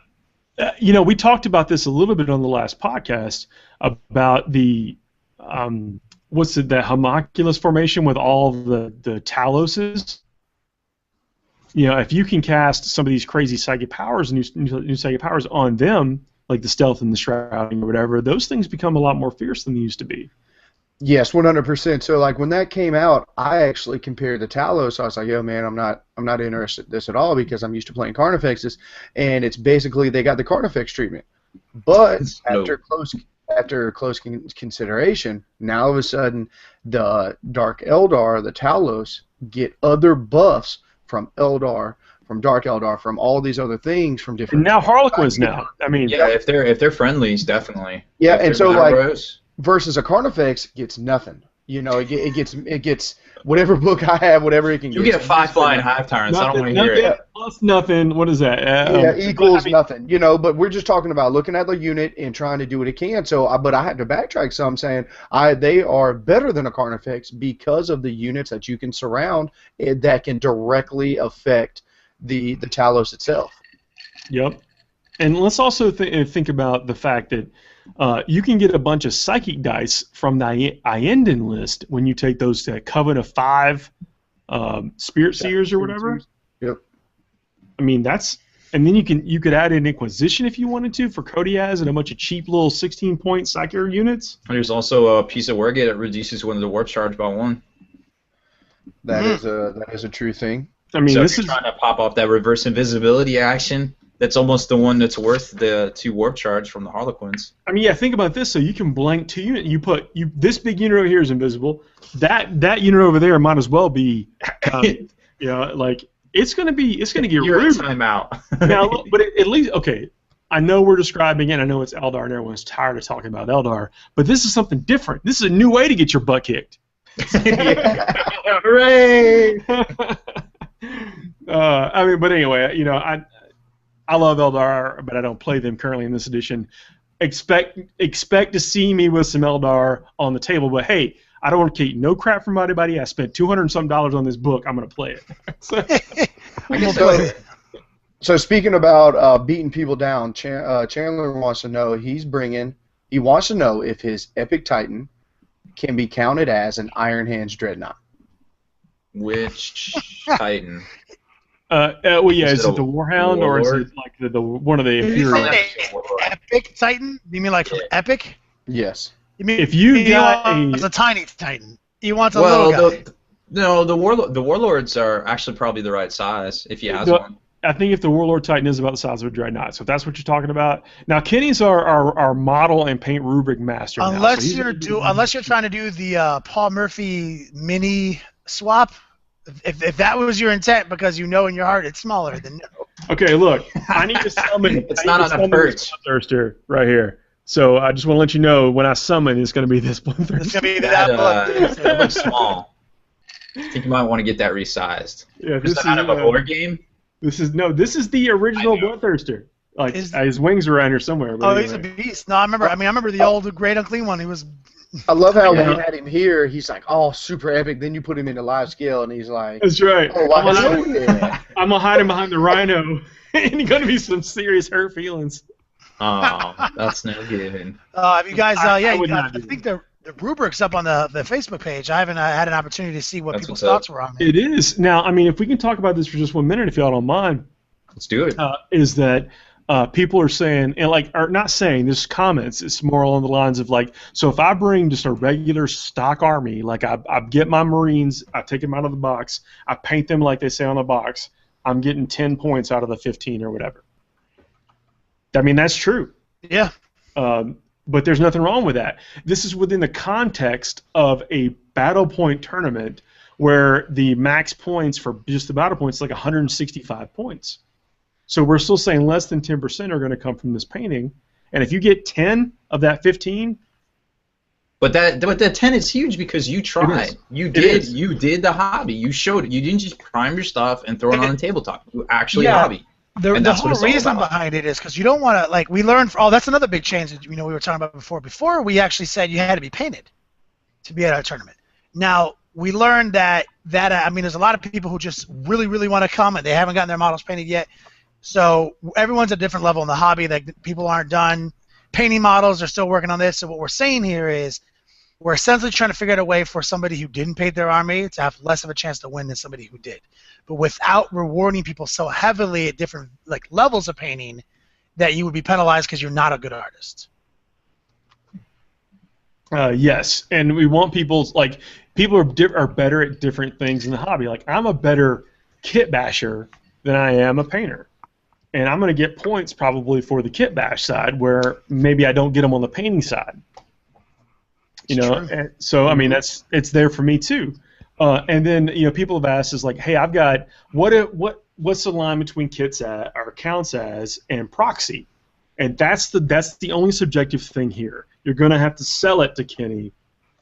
We talked about this a little bit on the last podcast about the the homunculus formation with all the Taloses. If you can cast some of these crazy psychic powers, new psychic powers on them, like the stealth and the shrouding or whatever, those things become a lot more fierce than they used to be. Yes, 100%. So like when that came out, I actually compared the Talos. I was like, yo man, I'm not interested in this at all because I'm used to playing Carnifexes, and it's basically they got the Carnifex treatment. But after close consideration, now all of a sudden the Dark Eldar, the Talos, get other buffs from Eldar, from Dark Eldar, from all these other things from different. And now Harlequins now. I mean, yeah, if they're friendlies, definitely. Yeah, and so like. Bros. Versus a Carnifex gets nothing. It gets whatever book I have, whatever it can get. You get 5 flying hive tyrants. I don't want to hear it. Plus nothing. What is that? Equals nothing. But we're just talking about looking at the unit and trying to do what it can. So, but I had to backtrack some, saying they are better than a Carnifex because of the units that you can surround that can directly affect the Talos itself. Yep. And let's also think about the fact that you can get a bunch of psychic dice from the Ienden list when you take those to Coven of 5 Spirit Seers or whatever. Yep. I mean, and then you could add in Inquisition if you wanted to for Kodiaz and a bunch of cheap little 16-point Psyker units. There's also a piece of Wargate that reduces one of the warp charge by 1. That is a true thing. I mean, so this if you're trying to pop off that reverse invisibility action. That's almost the one that's worth the 2 warp charge from the Harlequins. I mean, yeah, think about this. So you can blank 2 units. This big unit over here is invisible. That unit over there might as well be, like it's gonna get You're rude. Time out. Now, but at least okay. I know we're describing it. I know it's Eldar, and everyone's tired of talking about Eldar. But this is something different. This is a new way to get your butt kicked. Hooray! I mean, but anyway, I love Eldar, but I don't play them currently in this edition. Expect to see me with some Eldar on the table, but hey, I don't want to keep no crap from anybody. I spent $200 and some on this book. I'm going to play it. So speaking about beating people down, Chandler wants to know he wants to know if his Epic Titan can be counted as an Iron Hands Dreadnought. Which Titan? Well, yeah, is it the Warhound or is it like the one of the Imperial? Epic Titan? You mean like from Epic? Yes. You mean if you got a tiny Titan? You want a little guy? The Warlords are actually probably the right size if you have one. I think if the Warlord Titan is about the size of a Dreadnought, so if that's what you're talking about. Now, Kenny's our model and paint rubric master. Unless you're trying to do the Paul Murphy mini swap. If that was your intent, because in your heart it's smaller, then no. Okay, look, I need to summon. It's not on a perch. Bloodthirster right here. So I just want to let you know when I summon, it's going to be this Bloodthirster. It's going to be that Bloodthirster. That looks small. I think you might want to get that resized. Yeah, this is out of a board game. This is the original Bloodthirster. Like his wings are around here somewhere. Oh, anyway. He's a beast. No, I remember the old Great Unclean one. He was. I love how when you had him here, he's like, oh, super epic. Then you put him into live scale, and he's like, that's right. Oh, I'm going to hide him behind the rhino, and he's going to be some serious hurt feelings. Oh, that's no good. Have you guys, I think the rubric's up on the Facebook page. I haven't had an opportunity to see what people's thoughts were on it. It is. Now, I mean, if we can talk about this for just 1 minute, if y'all don't mind. Let's do it. Is that... people are saying, and or not saying, this comments, it's more along the lines of like, so if I bring just a regular stock army, like I get my Marines, I take them out of the box, I paint them like they say on the box, I'm getting 10 points out of the 15 or whatever. I mean, that's true. Yeah. But there's nothing wrong with that. This is within the context of a battle point tournament where the max points for just the battle points is like 165 points. So we're still saying less than 10% are going to come from this painting, and if you get 10 of that 15, but that 10 is huge because you tried. You did the hobby. You showed it. You didn't just prime your stuff and throw it on the tabletop. You actually hobby. The whole reason behind it is because you don't want to, like, we learned. That's another big change that we were talking about before. Before we actually said you had to be painted to be at a tournament. Now we learned that there's a lot of people who just really want to come and they haven't gotten their models painted yet. So everyone's at a different level in the hobby. Like people aren't done. Painting models are still working on this. So what we're saying here is we're essentially trying to figure out a way for somebody who didn't paint their army to have less of a chance to win than somebody who did, but without rewarding people so heavily at different like levels of painting that you would be penalized because you're not a good artist. Yes, and we want people are better at different things in the hobby. Like I'm a better kit basher than I am a painter, and I'm going to get points probably for the kit bash side where maybe I don't get them on the painting side. You know, and so I mean it's there for me too. And then people have asked us like, hey, I've got what's the line between kits or counts as and proxy, and that's the only subjective thing here. You're gonna have to sell it to Kenny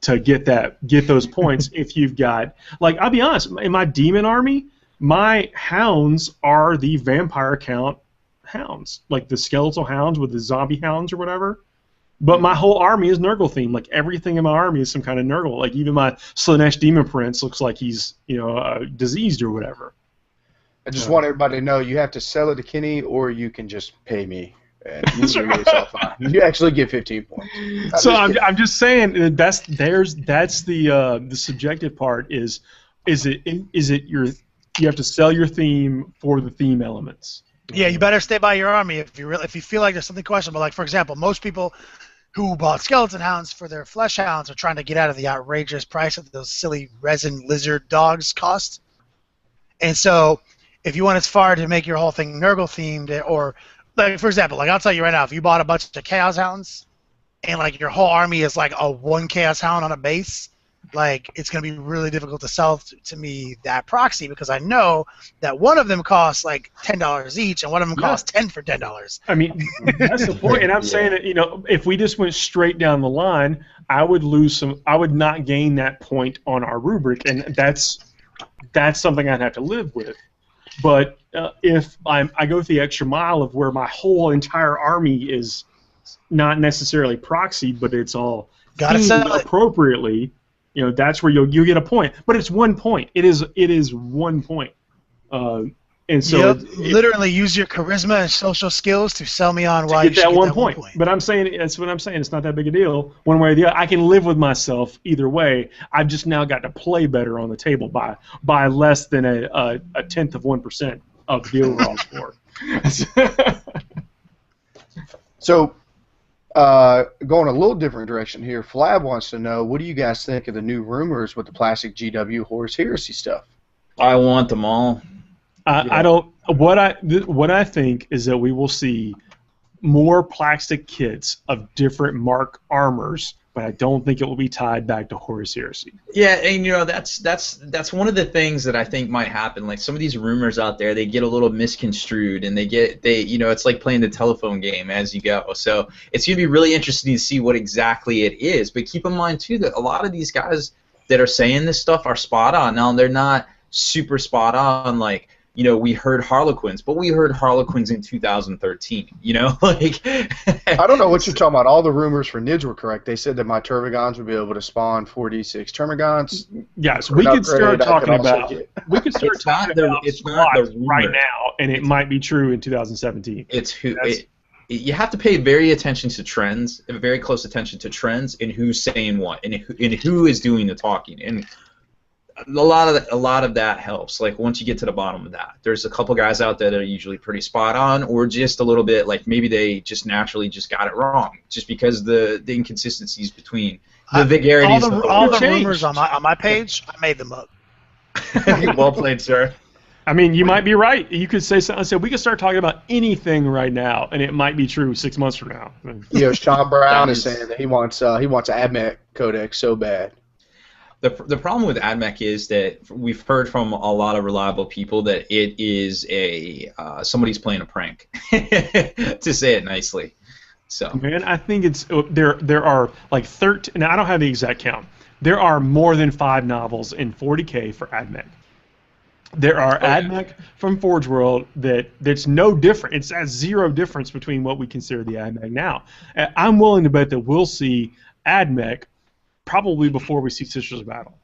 to get those points if you've got like I'll be honest, in my demon army, my hounds are the vampire count hounds, like the skeletal hounds with the zombie hounds or whatever. But my whole army is Nurgle themed. Like everything in my army is some kind of Nurgle. Like even my Slanesh Demon Prince looks like he's diseased or whatever. I just want everybody to know you have to sell it to Kenny, or you can just pay me. And you actually get 15 points. So I'm just saying that's the subjective part is it you have to sell your theme for the theme elements. Yeah, you better stay by your army if you feel like there's something questionable. Like for example, most people who bought skeleton hounds for their flesh hounds are trying to get out of the outrageous price that those silly resin lizard dogs cost. And so, if you went as far to make your whole thing Nurgle themed, or like for example, like I'll tell you right now, if you bought a bunch of Chaos Hounds and like your whole army is like a one Chaos Hound on a base, like it's going to be really difficult to sell to me that proxy because I know that one of them costs like $10 each and one of them costs 10 for $10. I mean, that's the point. And I'm saying that if we just went straight down the line, I would not gain that point on our rubric, and that's something I'd have to live with. But if I go the extra mile of where my whole entire army is not necessarily proxied, but it's all themed appropriately. That's where you get a point, but it's 1 point. It is 1 point, and so literally use your charisma and social skills to sell me on why you should get that 1 point. But I'm saying that's what I'm saying. It's not that big a deal one way or the other. I can live with myself either way. I've just now got to play better on the table by less than a 1/10 of 1% of the overall score. So. Going a little different direction here, Flab wants to know, what do you guys think of the new rumors with the plastic GW Horus Heresy stuff? I want them all. I don't. What I think is that we will see more plastic kits of different mark armors, but I don't think it will be tied back to Horus Heresy. Yeah, and that's one of the things that I think might happen. Like some of these rumors out there, they get a little misconstrued, and they it's like playing the telephone game as you go. So it's gonna be really interesting to see what exactly it is. But keep in mind too that a lot of these guys that are saying this stuff are spot on. Now they're not super spot on. Like we heard Harlequins, but we heard Harlequins in 2013. Like I don't know what you're talking about. All the rumors for Nids were correct. They said that my Termagants would be able to spawn 4d6 Termagants. Yes, we could start talking about. We could start talking about squads right now, and it might be true in 2017. You have to pay very attention to trends, very close attention to trends, and who's saying what, and who is doing the talking, and a lot of that helps. Like once you get to the bottom of that, there's a couple guys out there that are usually pretty spot on, or just a little bit like maybe they just naturally just got it wrong, just because the inconsistencies between the vigarities. All the rumors on my page, I made them up. Well played, sir. I mean, you might be right. You could say something. So we could start talking about anything right now, and it might be true 6 months from now. Sean Brown is saying that he wants an AdMech codex so bad. The problem with AdMech is that we've heard from a lot of reliable people that it is somebody's playing a prank, to say it nicely. So man, I think it's there are like 13. Now I don't have the exact count. There are more than 5 novels in 40K for AdMech. There are AdMech from Forge World that's no different. It's at 0 difference between what we consider the AdMech now. I'm willing to bet that we'll see AdMech probably before we see Sisters of Battle.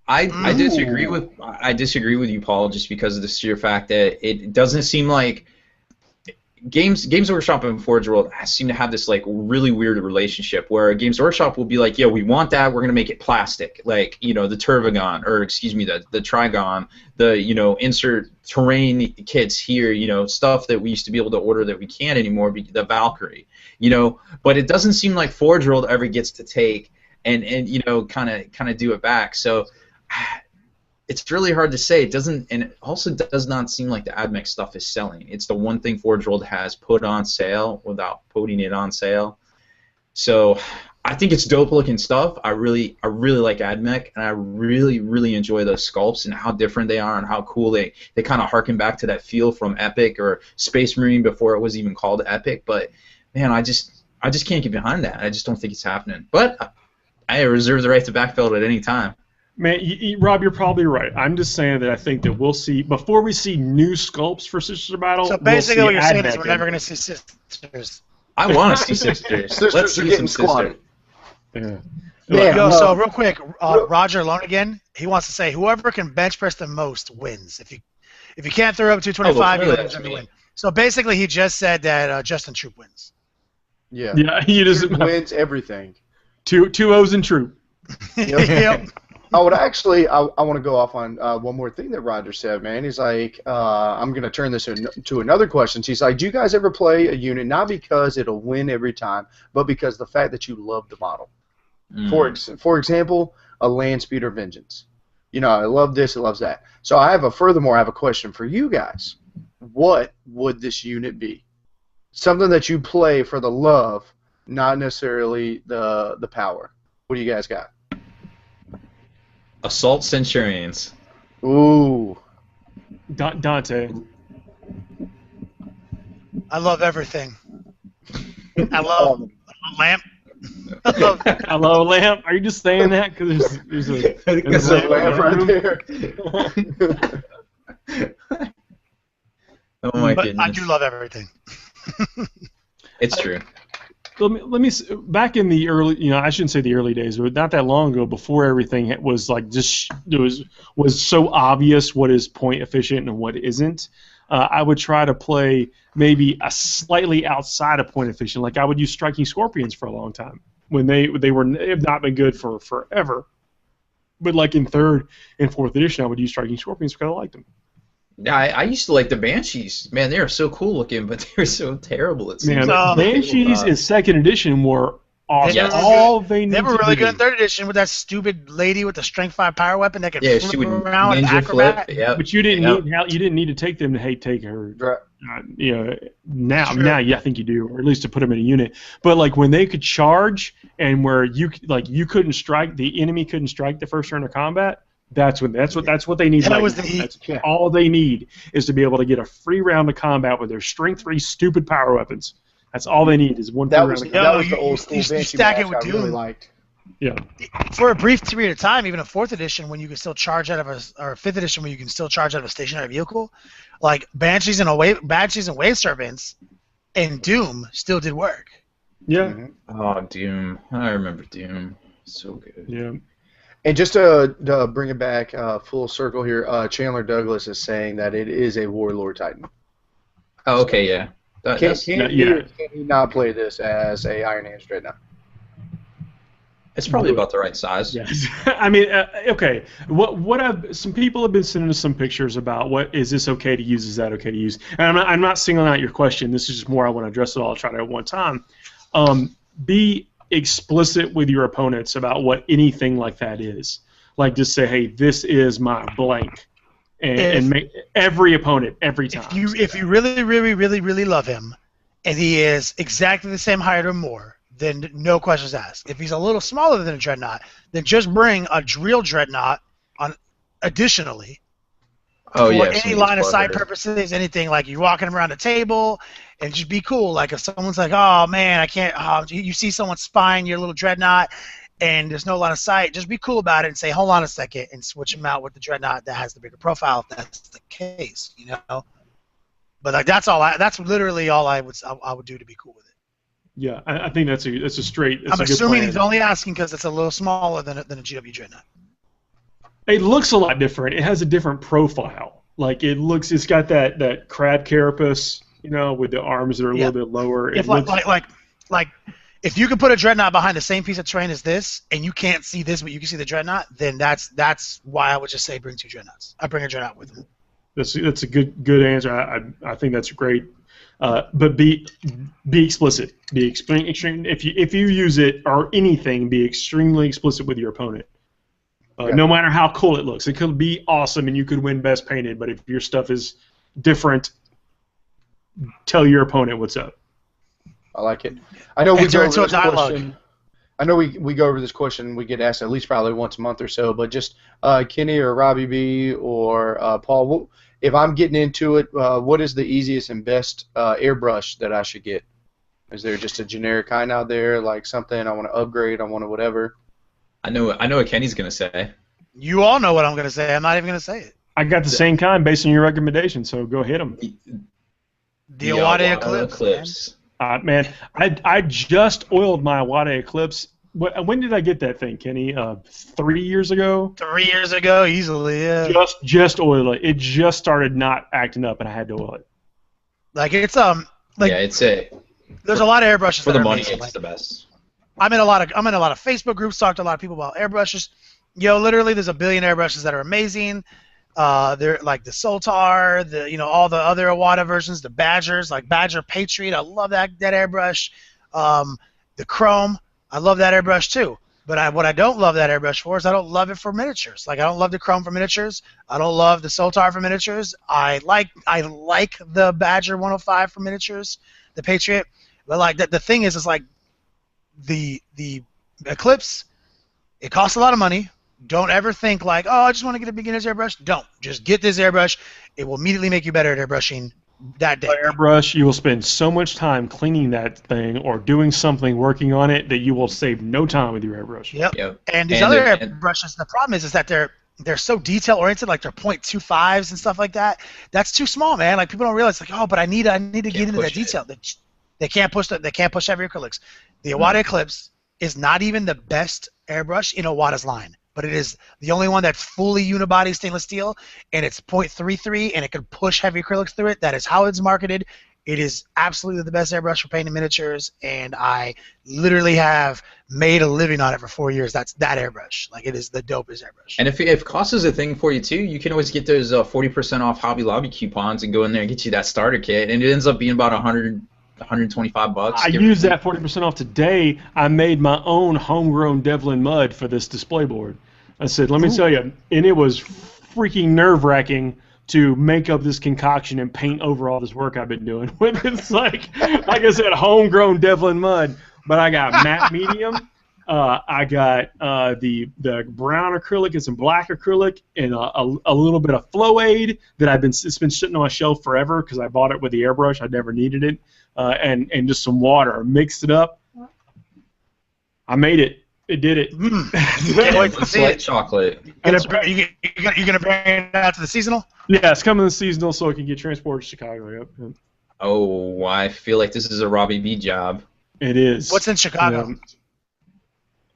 I disagree with you, Paul, just because of the sheer fact that it doesn't seem like Games Workshop and Forge World seem to have this like really weird relationship where Games Workshop will be like, yeah, we want that, we're gonna make it plastic, like the Turvagon, or excuse me, the Trigon, the insert terrain kits here, stuff that we used to be able to order that we can't anymore, the Valkyrie, but it doesn't seem like Forge World ever gets to take and kind of do it back. So it's really hard to say. It doesn't, and it also does not seem like the AdMech stuff is selling. It's the one thing Forge World has put on sale without putting it on sale. So I think it's dope looking stuff. I really like AdMech, and I really enjoy those sculpts and how different they are and how cool they kind of harken back to that feel from Epic or Space Marine before it was even called Epic. But man, I just can't get behind that. I just don't think it's happening. But I reserve the right to backpedal at any time. Man, Rob, you're probably right. I'm just saying that I think that we'll see, before we see new sculpts for Sister Battle. So basically, what you're saying is we're never going to see sisters. I want to see sisters. Let's see some sisters. Yeah. So real quick, Roger Alone again. He wants to say whoever can bench press the most wins. If you can't throw up 225, you lose every win. So basically, he just said that Justin Troop wins. Yeah. Yeah, he just wins everything. Two O's in Troop. Yep. I would actually, I want to go off on one more thing that Roger said, man. He's like, I'm going to turn this to another question. He's like, do you guys ever play a unit, not because it'll win every time, but because the fact that you love the model? For example, a Land Speeder Vengeance. I love this, it loves that. So I have a question for you guys. What would this unit be? Something that you play for the love, not necessarily the power. What do you guys got? Assault Centurions. Ooh. Dante. I love everything. I love Lamp. Hello, Lamp. Are you just saying that because there's a lamp right there? Oh my but goodness. I do love everything. It's true. Let me back in the early, I shouldn't say the early days, but not that long ago, before everything was like just was so obvious what is point efficient and what isn't. I would try to play maybe a slightly outside of point efficient. Like I would use Striking Scorpions for a long time when they have not been good for forever. But like in 3rd and 4th edition, I would use Striking Scorpions because I liked them. Yeah, I used to like the Banshees. Man, they are so cool looking, but they're so terrible. It seems. Man, Banshees in 2nd edition were awesome. Yes. All they were really good in 3rd edition with that stupid lady with the strength 5 power weapon that could she flip would around and ninja acrobat. flip. Yeah. But you didn't need to take them to take her. Now I think you do, or at least to put them in a unit. But like when they could charge and where you couldn't strike, the enemy couldn't strike the first turn of combat. That's what they need. That was the heat. That's all they need is to be able to get a free round of combat with their strength 3 stupid power weapons. That's all they need is one free round of combat. That was the old school Banshee stack it with I Doom. really liked. Yeah. For a brief period of time, even a 4th edition when you can still charge out of or 5th edition when you can still charge out of a stationary vehicle, like Banshees and Wave Serpents and Doom still did work. Yeah. Mm-hmm. Oh, Doom. I remember Doom. So good. Yeah. And just to bring it back full circle here, Chandler Douglas is saying that it is a Warlord Titan. Oh, okay, yeah. Can he not play this as a Iron Hands Dreadnought? It's probably about the right size. Yes. I mean, okay. Some people have been sending us some pictures about what is this okay to use? Is that okay to use? And I'm not singling out your question. This is just more I want to address it all. I'll try to at one time. Be explicit with your opponents about what anything like that is. Like just say, hey, this is my blank, and make every opponent every time. If you really love him, and he is exactly the same height or more, then no questions asked. If he's a little smaller than a Dreadnought, then just bring a real Dreadnought on additionally. Oh, for yeah, any line of sight purposes, anything like you're walking around the table, and just be cool. Like if someone's like, "Oh man, I can't," you see someone spying your little Dreadnought, and there's no line of sight. Just be cool about it and say, "Hold on a second," and switch them out with the Dreadnought that has the bigger profile. If that's the case, But like that's literally all I would do to be cool with it. Yeah, I think that's a straight. I'm assuming he's only asking because it's a little smaller than a GW Dreadnought. It looks a lot different. It has a different profile. Like it's got that crab carapace you know, with the arms that are a little bit lower. If like if you could put a dreadnought behind the same piece of terrain as this, and you can't see this, but you can see the dreadnought, then that's why I would just say bring 2 dreadnoughts. I bring a dreadnought with me. That's a good answer. I think that's great. But be explicit. Be extreme. If you use it or anything, be extremely explicit with your opponent. No matter how cool it looks, it could be awesome and you could win best painted. But if your stuff is different, tell your opponent what's up. I like it. I know we go over this question. I know we go over this question. We get asked at least probably once a month or so. But just Kenny or Robbie B or Paul, if I'm getting into it, what is the easiest and best airbrush that I should get? Is there just a generic kind out there, like something I want to upgrade, I want to whatever? I know what Kenny's gonna say. You all know what I'm gonna say. I'm not even gonna say it. I got the same kind based on your recommendation, so go hit them. The Awade Eclipse. Man, I just oiled my Awade Eclipse. When did I get that thing, Kenny? 3 years ago? 3 years ago, easily, yeah. Just oil it. It just started not acting up, and I had to oil it. Like it's yeah, it's a. There's a lot of airbrushes for that the are money. amazing. It's the best. I'm in a lot of Facebook groups, talk to a lot of people about airbrushes. Yo, literally, there's a billion airbrushes that are amazing. They're like the Soltar, all the other Awada versions, the Badgers, like Badger Patriot. I love that airbrush. The Chrome, I love that airbrush too. But what I don't love that airbrush for is I don't love it for miniatures. Like I don't love the Chrome for miniatures. I don't love the Soltar for miniatures. I like the Badger 105 for miniatures, the Patriot. But like the thing is like the Eclipse, it costs a lot of money. Don't ever think like, oh, I just want to get a beginner's airbrush. Don't. Just get this airbrush. It will immediately make you better at airbrushing that day. Airbrush, you will spend so much time cleaning that thing or doing something working on it that you will save no time with your airbrush. Yep. And these other airbrushes, the problem is that they're so detail oriented, like they're .25s and stuff like that. That's too small, man. Like people don't realize, like, oh, but I need to get into that detail. They can't push heavy acrylics. The Awada Eclipse is not even the best airbrush in Awada's line, but it is the only one that's fully unibody stainless steel, and it's .33, and it can push heavy acrylics through it. That is how it's marketed. It is absolutely the best airbrush for painting miniatures, and I literally have made a living on it for 4 years. That's that airbrush. Like, it is the dopest airbrush. And if cost is a thing for you too, you can always get those 40% off Hobby Lobby coupons and go in there and get you that starter kit, and it ends up being about $125. I used that 40% off today. I made my own homegrown Devlin mud for this display board. I said, let me tell you, and it was freaking nerve-wracking to make up this concoction and paint over all this work I've been doing. It's like I said, homegrown Devlin mud. But I got matte medium. I got the brown acrylic and some black acrylic and a little bit of Flow-Aid that it's been sitting on my shelf forever because I bought it with the airbrush. I never needed it. And just some water. Mixed it up. I made it. It did it. Can't wait to see it. Chocolate. Are you gonna bring it out to the seasonal? Yeah, it's coming to the seasonal, so it can get transported to Chicago. Yep. Oh, I feel like this is a Robbie B job. It is. What's in Chicago?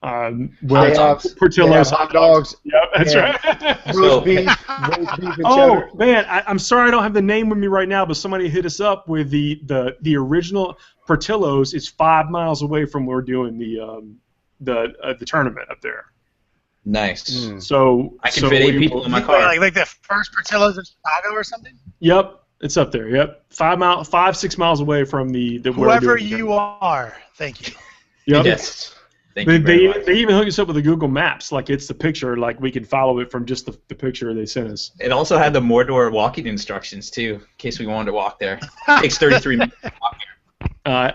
Portillo's hot dogs. Yep, that's right. Roast beef and cheddar. Oh man, I'm sorry I don't have the name with me right now, but somebody hit us up with the original Portillo's. It's 5 miles away from where we're doing the tournament up there. Nice. So I can fit 8 people in my car. Like the first Portillo's in Chicago or something? Yep, it's up there. Yep, 6 miles away from the whoever you are. Thank you. Yep. Yes. They even hook us up with the Google Maps, like it's the picture, like we can follow it from just the picture they sent us. It also had the Mordor walking instructions too, in case we wanted to walk there. It takes 33 minutes to walk there.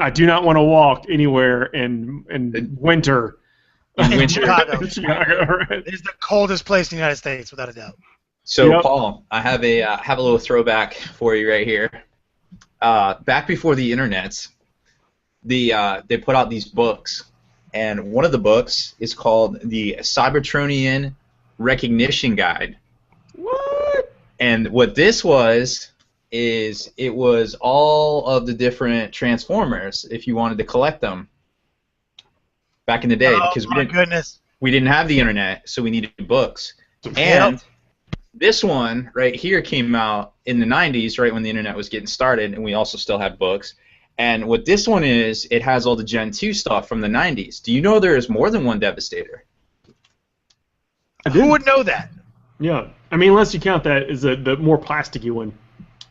I do not want to walk anywhere in winter. In Chicago. It is the coldest place in the United States, without a doubt. So Paul, I have a little throwback for you right here. Back before the internet, they put out these books, and one of the books is called the Cybertronian Recognition Guide. What? And what this was is it was all of the different Transformers if you wanted to collect them back in the day, because we didn't have the internet, so we needed books. And This one right here came out in the 90s, right when the internet was getting started, and we also still had books. And what this one is, it has all the Gen 2 stuff from the 90s. Do you know there is more than one Devastator? Who would know that? Yeah, I mean, unless you count that as the more plasticky one.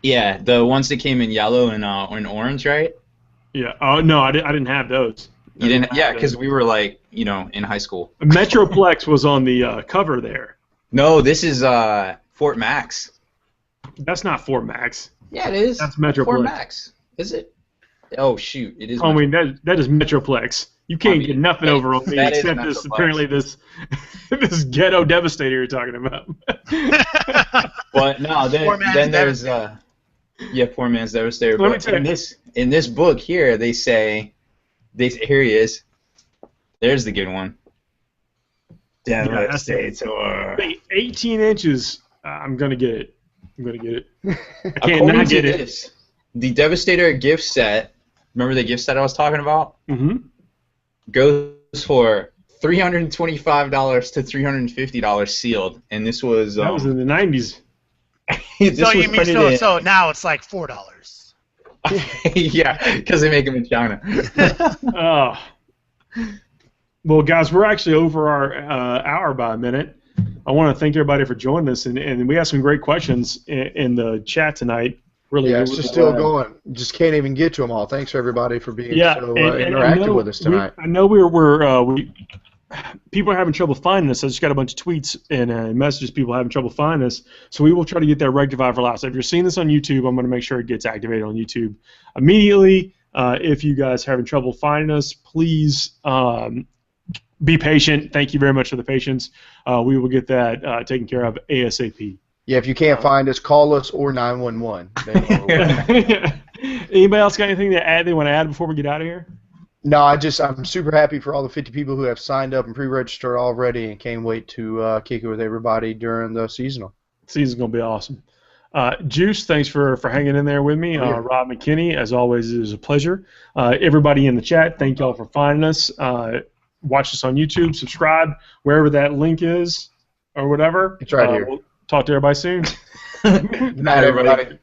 Yeah, the ones that came in yellow and orange, right? Yeah. Oh no, I didn't have those. You didn't? Yeah, because we were like, in high school. Metroplex was on the cover there. No, this is Fort Max. That's not Fort Max. Yeah, it is. That's Metroplex. Fort Max. Is it? Oh shoot, it is. I mean, that is Metroplex. You can't get nothing over on me except this. Apparently, this ghetto Devastator you're talking about. But no, then there's Poor Man's Devastator. But in this book here, they say, here he is. There's the good one. Devastator. 18 inches. I'm gonna get it. I can't According not to get it. this, the Devastator gift set. Remember the gift set I was talking about? Mm-hmm. Goes for $325 to $350 sealed, and this was. That was in the 90s. So now it's like $4. Yeah, because they make them in China. Oh. Well, guys, we're actually over our hour by a minute. I want to thank everybody for joining us, and we have some great questions in the chat tonight. Really, yeah, it's just still going. Just can't even get to them all. Thanks everybody for being so interactive with us tonight. I know people are having trouble finding us. I just got a bunch of tweets and messages. People having trouble finding us, so we will try to get that rectified for last. If you're seeing this on YouTube, I'm going to make sure it gets activated on YouTube immediately. If you guys are having trouble finding us, please be patient. Thank you very much for the patience. We will get that taken care of ASAP. Yeah, if you can't find us, call us or 911. Anybody else got anything to add? They want to add before we get out of here? No, I'm super happy for all the 50 people who have signed up and pre-registered already, and can't wait to kick it with everybody during the seasonal. Season's gonna be awesome. Juice, thanks for hanging in there with me. Rob McKinney, as always, it was a pleasure. Everybody in the chat, thank y'all for finding us. Watch us on YouTube, subscribe wherever that link is or whatever. It's right here. We'll talk to everybody soon. Good night, everybody.